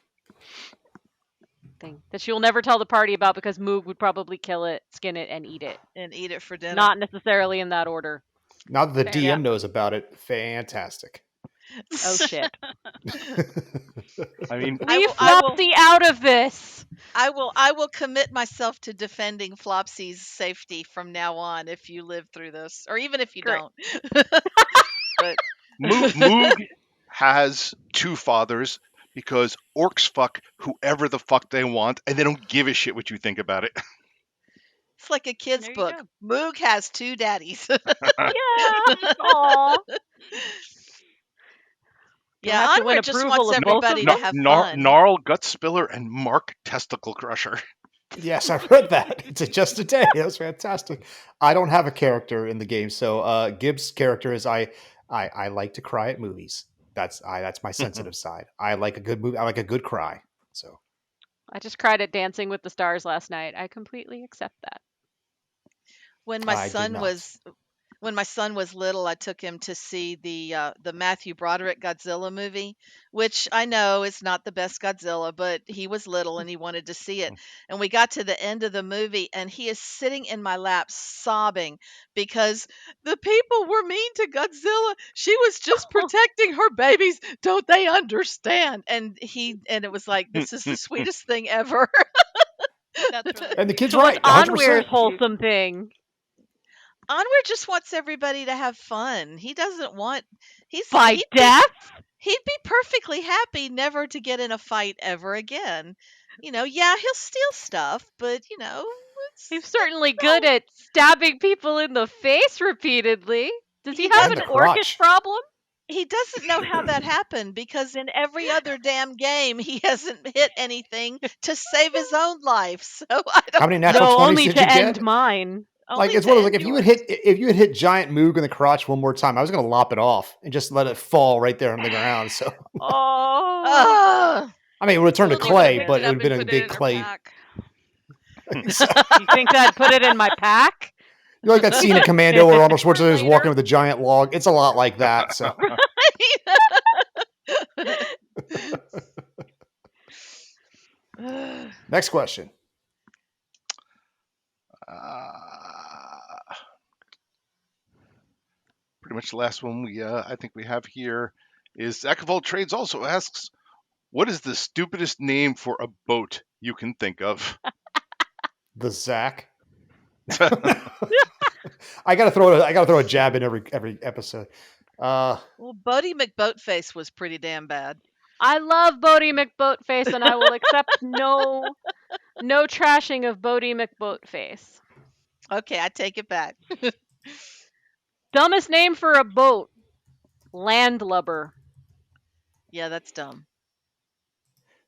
thing that she will never tell the party about because Moog would probably kill it, skin it, and eat it. And eat it for dinner. Not necessarily in that order. Now that the Fair DM enough. knows about it, fantastic. Oh shit. I mean, Leave I will- Flopsy out of this. I will commit myself to defending Flopsy's safety from now on if you live through this, or even if you Great. don't. But Moog has two fathers because orcs fuck whoever the fuck they want, and they don't give a shit what you think about it. it's like a kid's There you book. go. Moog has two daddies. Yeah. Aw. You'll Yeah, have to win Onward just approval wants of both of everybody them. to have fun. Gnarl Gut Spiller and Mark Testicle Crusher. Yes, I've read that. It's just today. That was fantastic. I don't have a character in the game, so Gibbs' character is I like to cry at movies. That's my sensitive side. I like a good movie. I like a good cry. So I just cried at Dancing with the Stars last night. I completely accept that. When my I did son not. was little, I took him to see the Matthew Broderick Godzilla movie, which I know is not the best Godzilla, but he was little and he wanted to see it. And we got to the end of the movie and he is sitting in my lap sobbing because the people were mean to Godzilla. She was just protecting her babies. Don't they understand? And it was like, this is the sweetest thing ever. That's really And the kid's So what's right, 100%. Onweir's wholesome thing? Onward just wants everybody to have fun. He doesn't want By he'd death? he'd be perfectly happy never to get in a fight ever again. Yeah, he'll steal stuff, but He's it's certainly good at stabbing people in the face repeatedly. Does he He have And an the orcish crotch. problem? he doesn't know how that happened because in every other damn game he hasn't hit anything to save his own life. So I How don't many natural No, 20s only did to you end get? mine. Like only it's to one of those, like end if you had yours. hit Giant Moog in the crotch one more time, I was gonna lop it off and just let it fall right there on the ground. So Oh. Ugh. I mean, it would have turned to Well, then clay, you would've but picked it it would up have and been a put it big in her clay. pack. You think I'd put it in my pack? You like that scene in Commando where Arnold For Schwarzenegger is later. walking with a giant log? It's a lot like that. So next question. Pretty much the last one I think we have here is Zach of All Trades also asks, what is the stupidest name for a boat you can think of? The Zach. I gotta throw a jab in every episode. Well, Bodie McBoatface was pretty damn bad. I love Bodie McBoatface, and I will accept no trashing of Bodie McBoatface. Okay, I take it back. Dumbest name for a boat: Landlubber. Yeah, that's dumb.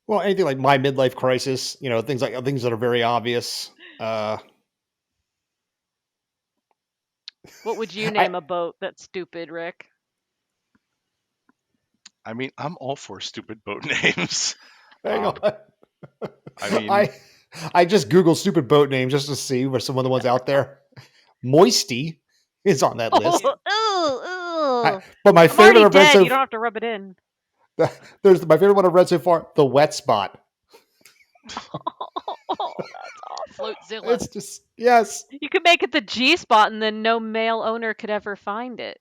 Well, anything like My Midlife Crisis, things that are very obvious. What would you name a boat that's stupid, Rick? I mean, I'm all for stupid boat names. Hang on. I mean, I just Googled stupid boat names just to see where some of the ones out there. Moisty is on that list. But my I'm favorite already I've read dead. so You don't have to rub it in. there's my favorite one I've read so far, the Wet Spot. Oh, that's awful. Floatzilla. It's just yes. You could make it the G spot, and then no male owner could ever find it.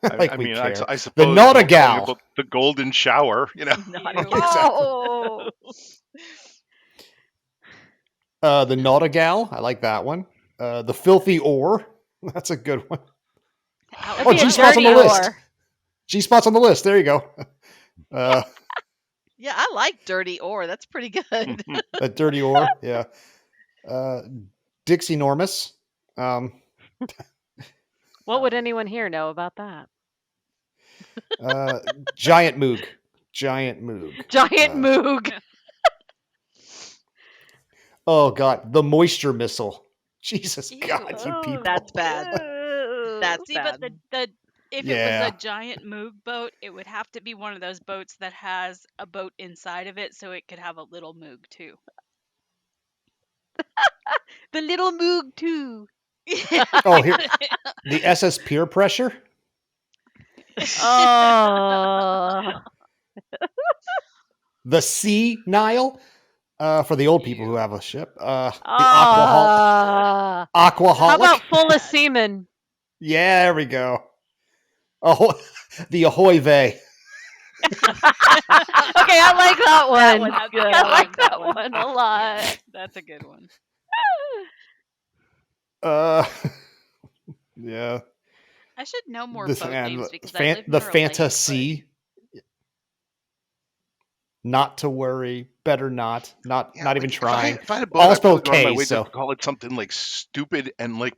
Like I we mean, care. I suppose The I'm calling Nautigal. it the golden shower, Oh, The Nautigal. I like that one. The Filthy Oar. That's a good one. that'd Oh, be a G-spot's on dirty the list. oar. G-spot's on the list. There you go. Yeah, I like Dirty Ore. That's pretty good. A dirty oar. Yeah. Dixie Normus. What would anyone here know about that? Giant Moog. Giant Moog. Giant Moog. Oh God, the Moisture Missile. Jesus Ew. God, you people. That's bad. That's See, bad. but the If it was Yeah. a giant Moog boat, it would have to be one of those boats that has a boat inside of it, so it could have a little Moog too. The little Moog too. Oh, here, the SS Peer Pressure. Oh. The Sea Nile. For the old people who Ew. have a ship. The Ah. Aquaholic. How about That's full of bad. semen? Yeah, there we go. Oh, the Ahoy Vey. Okay, I like that one. That's Good. good. I I like like that that one. one a lot. That's a good one. Uh, yeah. I should know more This boat and names because I live the near a lake. but- Fantasy. Not to worry. Better not. Not Yeah, not like, even trying. If I had a boat, All I'd probably spelled go out of my K. way just So to call it something like stupid and like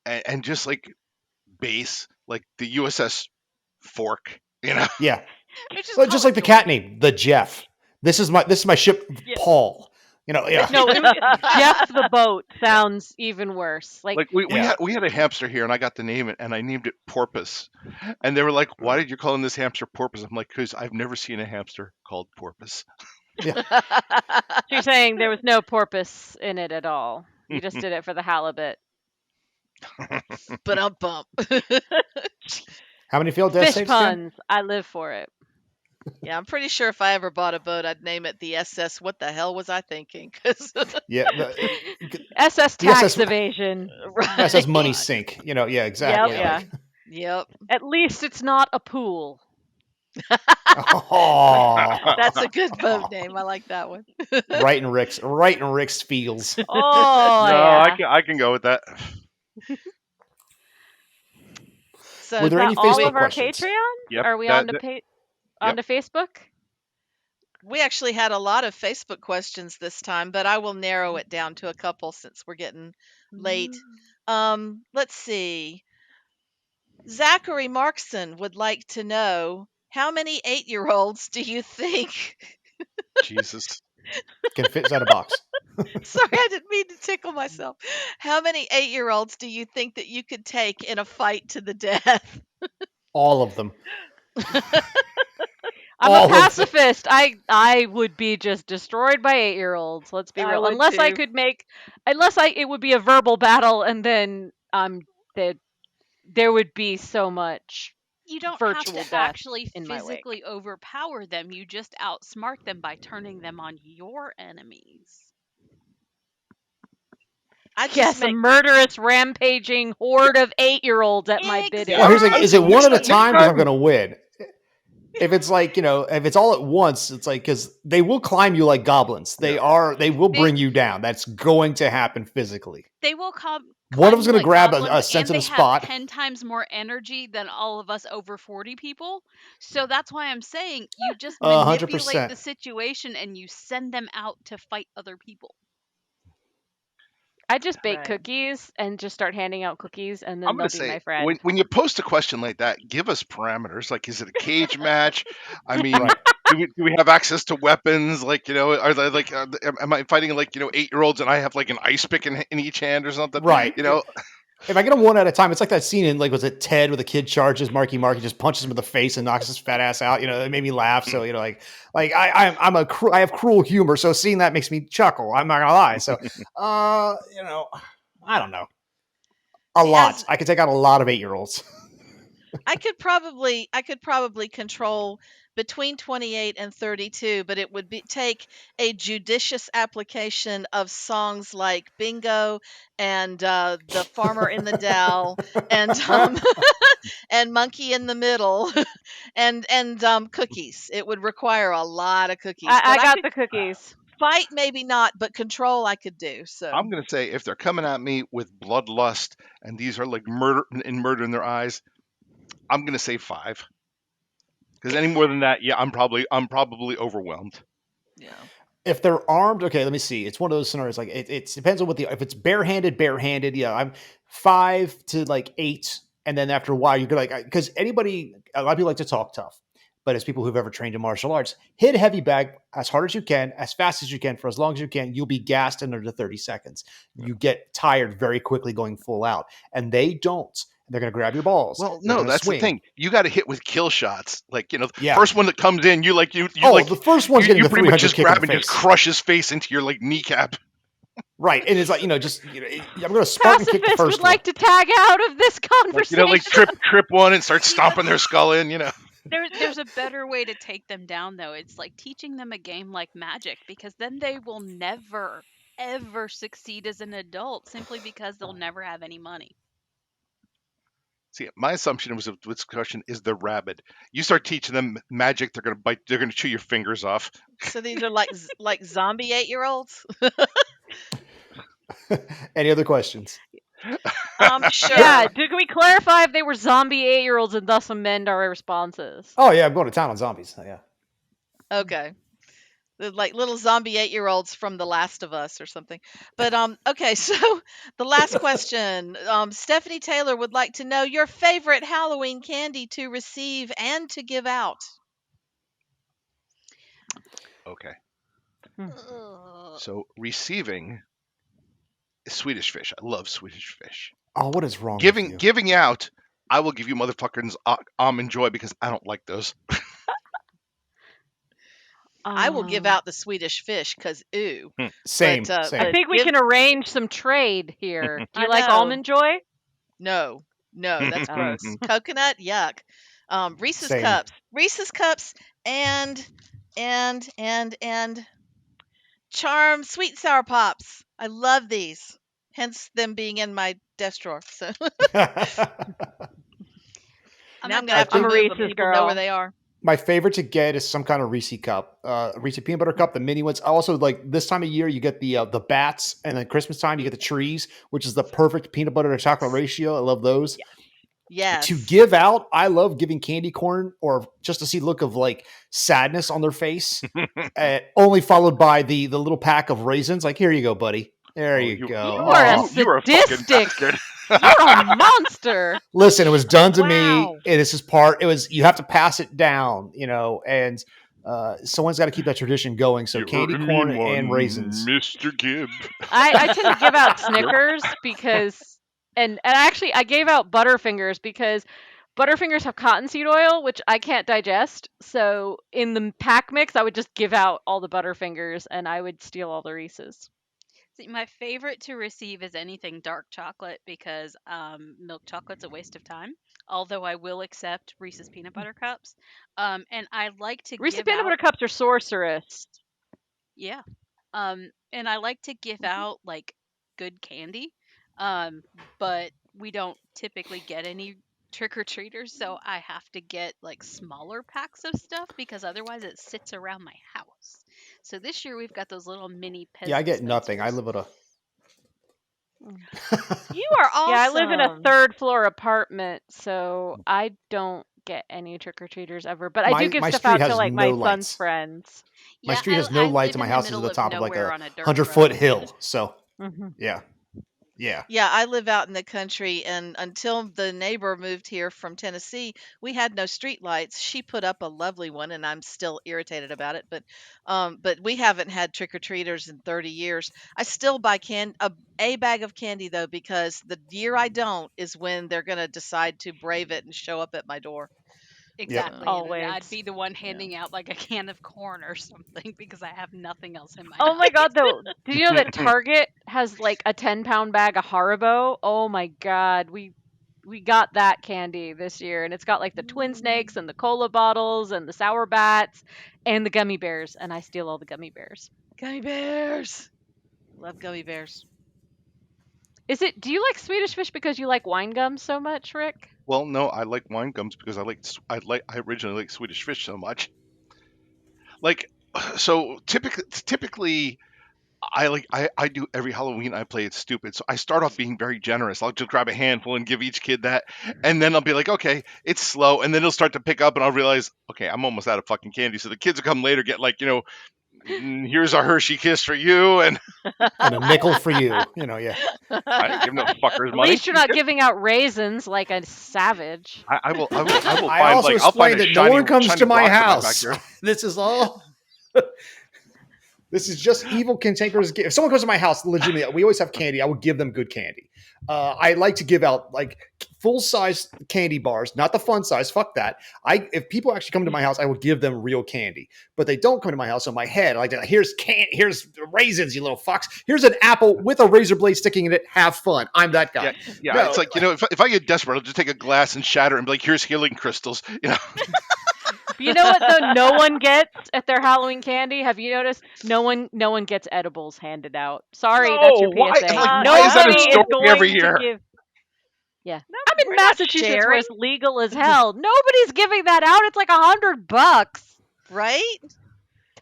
and just like base, like the USS Fork. yeah. Which is Well, just like the cat name, the Jeff. This is my ship, Yeah. Paul. Yeah. No, Jeff the boat sounds even worse. Like, Like we Yeah. had a hamster here, and I got to name it, and I named it Porpoise. And they were like, "Why did you call this hamster Porpoise?" I'm like, "Because I've never seen a hamster called Porpoise." Yeah. you're saying there was no porpoise in it at all. You just did it for the halibut. But I'm bump. How many failed death Fish saves again? puns. I live for it. Yeah, I'm pretty sure if I ever bought a boat, I'd name it the SS. What the hell was I thinking? 'Cause- Yeah. SS The tax SS evasion. That says money right. sink. Yeah, exactly. Yep, yeah. Like, Yep. At least it's not a pool. oh, That's a good boat name. I like that one. right in Rick's feels. Oh, No, yeah. I can go with that. So Were Is there that any all Facebook of our questions? Patreons? Yep, Are we that- on to that- pa- yep. onto Facebook? we actually had a lot of Facebook questions this time, but I will narrow it down to a couple since we're getting late. Let's see. Zachary Markson would like to know how many 8-year-olds do you think? Jesus. Can fit inside a box. Sorry, I didn't mean to tickle myself. How many 8-year-olds do you think that you could take in a fight to the death? All of them. I'm All a of them. pacifist. I would be just destroyed by 8-year-olds. Let's be I real. would Unless I too. could it would be a verbal battle, and then there would be so much You don't virtual have to death actually in my wake. physically overpower them. You just outsmart them by turning them on your enemies. I just Yes, a make murderous, rampaging horde of 8-year-olds at my bidding. Well, here's the thing: is it one at a Next time? Because I'm time- going to win. If it's like if it's all at once, it's like because they will climb you like goblins. They will bring you down. That's going to happen physically. They will come. One of them's going to like grab goblins, a sensitive and they spot. have 10 times more energy than all of us over 40 people. So that's why I'm saying you just manipulate 100%. the situation and you send them out to fight other people. I just bake Right. cookies and just start handing out cookies, and then I'm they'll gonna be my say friend. when you post a question like that, give us parameters. Like, is it a cage match? I mean, Right. do we have access to weapons? Like, are they like? Am I fighting like 8-year-olds and I have like an ice pick in each hand or something? Right. You know, If I get them one at a time, it's like that scene in was it Ted where the kid charges Marky Mark, he just punches him in the face and knocks his fat ass out. It made me laugh. So I have cruel humor. So seeing that makes me chuckle. I'm not gonna lie. So I don't know. A See, lot. as- I could take out a lot of 8-year-olds. I could probably control between 28 and 32, but it would take a judicious application of songs like Bingo and The Farmer in the Dell and and Monkey in the Middle and cookies. It would require a lot of cookies. I But got could the cookies. fight maybe not, but control I could do. So I'm gonna say if they're coming at me with bloodlust and these are like murder in their eyes, I'm gonna say 5. Because any more than that, yeah, I'm probably overwhelmed. yeah. If they're armed, okay, let me see. It's one of those scenarios. Like it depends on if it's barehanded. Yeah, I'm 5 to like 8, and then after a while, you're like because a lot of people like to talk tough, but as people who've ever trained in martial arts, hit a heavy bag as hard as you can, as fast as you can, for as long as you can. You'll be gassed in under 30 seconds. You get tired very quickly going full out, and they don't. They're going to grab your balls. Well, They're no, going to that's the swing. thing. You got to hit with kill shots. Like, the Yeah. first one that comes in, you Oh, the first one's getting you the pretty much 300 just kick in grab the and just face. crush his face into your like kneecap. Right, and it's like I'm going to Spartan kick the Pacifist first would like to tag out of this Like, conversation. like trip one and start stomping their skull in. There's a better way to take them down though. It's like teaching them a game like Magic, because then they will never ever succeed as an adult simply because they'll never have any money. See, my assumption was with this question is they're rabid. You start teaching them magic, they're gonna bite. They're gonna chew your fingers off. So these are like zombie 8-year-olds. Any other questions? Sure. Yeah, can we clarify if they were zombie 8-year-olds and thus amend our responses? Oh yeah, I'm going to town on zombies. Yeah. Okay. They're like little zombie 8-year-olds from The Last of Us or something. But okay, so the last question. Stephanie Taylor would like to know your favorite Halloween candy to receive and to give out. Okay. Ugh. So receiving is Swedish fish. I love Swedish fish. Oh, what is wrong with you? Giving out, I will give you motherfuckers almond joy because I don't like those. I will give out the Swedish fish because ooh. Same. But, same. I think we can arrange some trade here. Do you I like know. almond joy? No, that's gross. Coconut, yuck. Reese's Same. Cups, and Charm Sweet and Sour Pops. I love these. Hence them being in my desk drawer. So now I'm gonna have to I'm a move them. Reese's People know girl. where they are. My favorite to get is some kind of Reese cup, Reese peanut butter cup, the mini ones. I also like this time of year you get the bats, and then Christmas time you get the trees, which is the perfect peanut butter to chocolate ratio. I love those. Yes. To give out, I love giving candy corn or just to see the look of like sadness on their face, only followed by the little pack of raisins. Like, here you go, buddy. There you go. You are a Oh. You are a fucking sadistic. bastard. You're a monster. Listen, it was done to me. Wow. And this is part. It was you have to pass it down, and someone's got to keep that tradition going. So You're candy a corn mean one, and raisins. Mr. Gibb. I tend to give out Snickers because, and actually I gave out Butterfingers because Butterfingers have cottonseed oil, which I can't digest. So in the pack mix, I would just give out all the Butterfingers and I would steal all the Reese's. See, my favorite to receive is anything dark chocolate because milk chocolate's a waste of time. Although I will accept Reese's peanut butter cups, and I like to Reese's give peanut out. butter cups are sorceress. Yeah. And I like to give out like good candy. But we don't typically get any trick or treaters, so I have to get like smaller packs of stuff because otherwise it sits around my house. So this year we've got those little mini peasant. Yeah, I get nothing. I Spencers. live at a. You are awesome. Yeah, I live in a third floor apartment, so I don't get any trick or treaters ever. But I do give my stuff street out to has like no my lights. son's friends. My Yeah, street has I no live lights, and my in the house is at middle the top of like nowhere a on a dirt 100-foot road. hill. So Mm-hmm. yeah. Yeah, I live out in the country, and until the neighbor moved here from Tennessee, we had no street lights. She put up a lovely one, and I'm still irritated about it. But we haven't had trick or treaters in 30 years. I still buy a bag of candy though, because the year I don't is when they're gonna decide to brave it and show up at my door. Exactly. And Always. I'd be the one handing out like a can of corn or something because I have nothing else in my Oh my house. god, though. Did you know that Target has like a 10-pound bag of Haribo? Oh my god. We got that candy this year, and it's got like the twin snakes and the cola bottles and the sour bats and the gummy bears, and I steal all the gummy bears. Gummy bears. Love gummy bears. Do you like Swedish fish because you like wine gums so much, Rick? Well, no, I like wine gums because I originally liked Swedish fish so much. Like, so typically I do every Halloween I play it stupid. So I start off being very generous. I'll just grab a handful and give each kid that, and then I'll be like, okay, it's slow, and then it'll start to pick up, and I'll realize, okay, I'm almost out of fucking candy. So the kids will come later, get like, here's a Hershey Kiss for you, and And a nickel for you. Yeah. I didn't give no fuckers At money. least you're not giving out raisins like a savage. I will I find also like I'll find explained a that shiny, no one comes shiny to my rock in house. backyard. This is all. This is just evil cantankerous. If someone comes to my house, legitimately, we always have candy. I would give them good candy. I like to give out like full size candy bars, not the fun size. Fuck that. If people actually come to my house, I will give them real candy. But they don't come to my house. On my head, like here's raisins, you little fucks. Here's an apple with a razor blade sticking in it. Have fun. I'm that guy. Yeah, No. it's like, if I get desperate, I'll just take a glass and shatter it and be like, here's healing crystals. But you know what though? No one gets at their Halloween candy. Have you noticed? No one gets edibles handed out. Sorry, that's your No, why? PSA. Like, why is that a Nobody is story every going to year? give. Yeah, I'm in we're not Massachusetts where sharing. it's legal as hell. Nobody's giving that out. It's like $100. Right?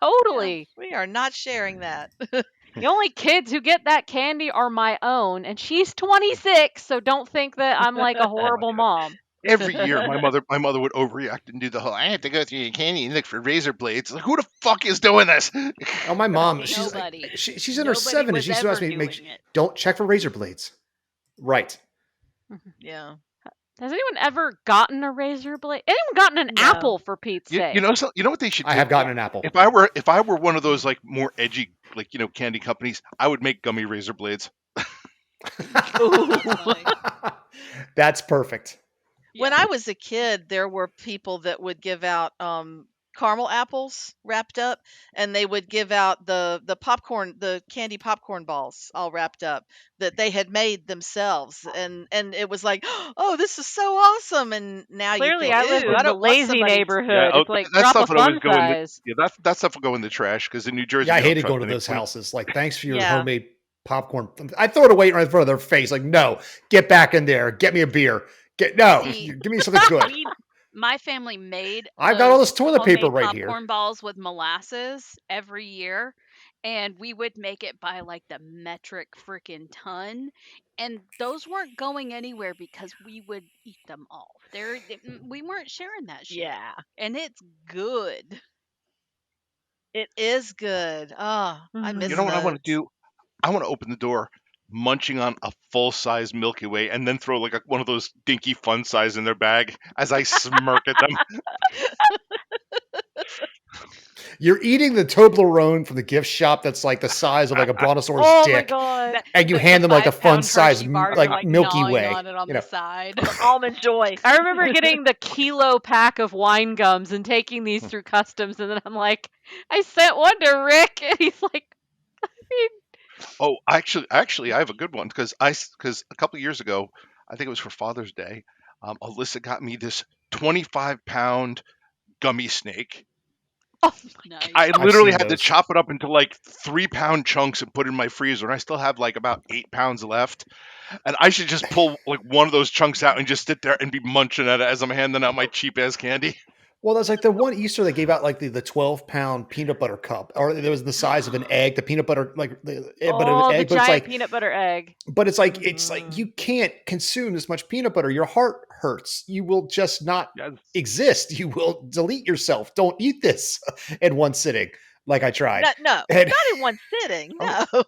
Totally. We are not sharing that. The only kids who get that candy are my own, and she's 26, so don't think that I'm like a horrible mom. Every year, my mother would overreact and do the whole, I have to go through your candy and look for razor blades. Like, who the fuck is doing this? Oh, my mom. She's Nobody. she's in her Nobody 70s. was She still ever asks me, doing it. don't check for razor blades. Right. Yeah. Has anyone ever gotten a razor blade? Anyone gotten an No. apple, for Pete's sake? You know what they should do? I have gotten an apple. If I were one of those like more edgy, like, candy companies, I would make gummy razor blades. That's perfect. When I was a kid, there were people that would give out caramel apples wrapped up, and they would give out the popcorn, the candy popcorn balls all wrapped up that they had made themselves, and it was like, oh, this is so awesome. And now Clearly, you I think, live ooh, in I the don't want lazy somebody. neighborhood. It's like that drop a stuff would always fun go in the, size. that stuff will go in the trash because in New Jersey, Yeah, I we don't hated trust going to any- those houses. Like, thanks for your Yeah. homemade popcorn. I throw it away right in front of their face. Like, no, get back in there. Get me a beer. Give me something good. My family made I've got all those this toilet paper homemade right here. popcorn balls with molasses every year, and we would make it by like the metric freaking ton, and those weren't going anywhere because we would eat them all. We weren't sharing that shit. Yeah, And it's good. it is good. Oh, I miss You know what I want to those. do? I want to open the door, munching on a full size Milky Way, and then throw like one of those dinky fun size in their bag as I smirk at them. You're eating the Toblerone from the gift shop that's like the size of like a brontosaurus Oh my dick, god. and you The hand them like a 5 fun pound size Hershey bar, like you're like Milky gnawing Way. on it on You know, the side. Almond Joy. I remember getting the kilo pack of wine gums and taking these through customs, and then I'm like, I sent one to Rick, and he's like, I mean, Oh, actually, I have a good one because a couple of years ago, I think it was for Father's Day, Alyssa got me this 25-pound gummy snake. oh, Nice. I I've literally seen had to those. chop it up into like 3-pound chunks and put it in my freezer, and I still have like about 8 pounds left. And I should just pull like one of those chunks out and just sit there and be munching at it as I'm handing out my cheap ass candy. well, that's like the one Easter they gave out like the 12-pound peanut butter cup, or it was the size of an egg. The peanut butter but an oh, the egg, but it's giant like peanut butter egg. it's like you can't consume this much peanut butter. Your heart hurts. You will just not Yes. exist. You will delete yourself. Don't eat this in one sitting, like I tried. No, And- not in one sitting. Oh. No.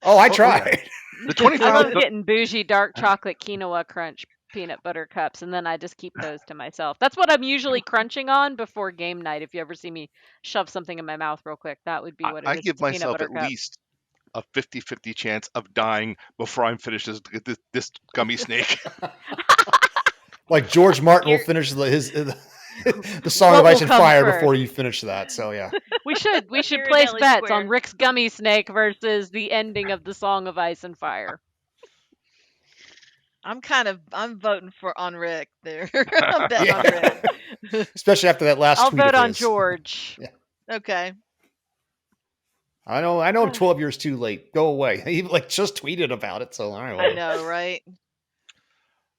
Oh, I yeah. tried. The I 25 love getting bougie dark chocolate quinoa crunch peanut butter cups, and then I just keep those to myself. That's what I'm usually crunching on before game night. If you ever see me shove something in my mouth real quick, that would be what it I is. give It's a peanut myself butter at cup. least a 50-50 chance of dying before I'm finished this gummy snake. Like George Martin will You're- finish the Song What of Ice will and come Fire first? before you finish that. So yeah. We should You're in place Alley bets Square. on Rick's gummy snake versus the ending of the Song of Ice and Fire. I'm voting on Rick there. I'm betting on Rick. Especially after that last I'll tweet vote of on his. George. Okay. I know I'm 12 years too late. Go away. He like just tweeted about it. So all right. I Well. know, right?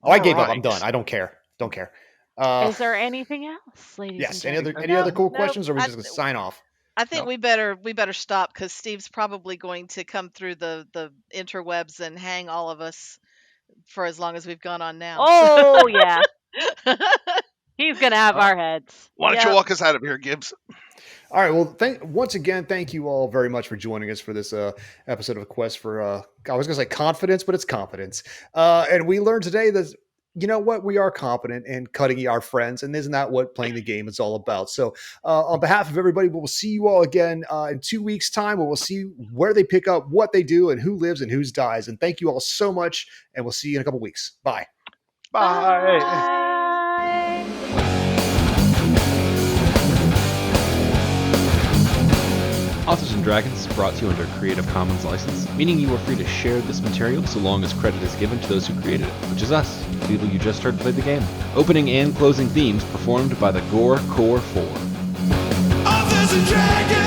Oh, I gave up. I'm Alright. done. I don't care. Don't care. Is there anything else, ladies Yes. and Any gentlemen? other cool No, questions, or are we I- just gonna sign off? I think No. we better stop because Steve's probably going to come through the interwebs and hang all of us for as long as we've gone on now. Oh yeah, he's gonna have our heads. Why don't Yep. you walk us out of here, Gibbs? All right. Well, once again, thank you all very much for joining us for this episode of Quest for I was gonna say confidence, but it's competence. And we learned today that you know what, we are competent in cutting our friends, and isn't that what playing the game is all about? So, on behalf of everybody, we will see you all again in 2 weeks' time, where we'll see where they pick up, what they do, and who lives and whose dies. And thank you all so much, and we'll see you in a couple weeks. Bye. Bye. Bye. Authors and Dragons is brought to you under a Creative Commons license, meaning you are free to share this material so long as credit is given to those who created it, which is us, the people you just heard play the game. Opening and closing themes performed by the Gore Core 4. Authors and dragons.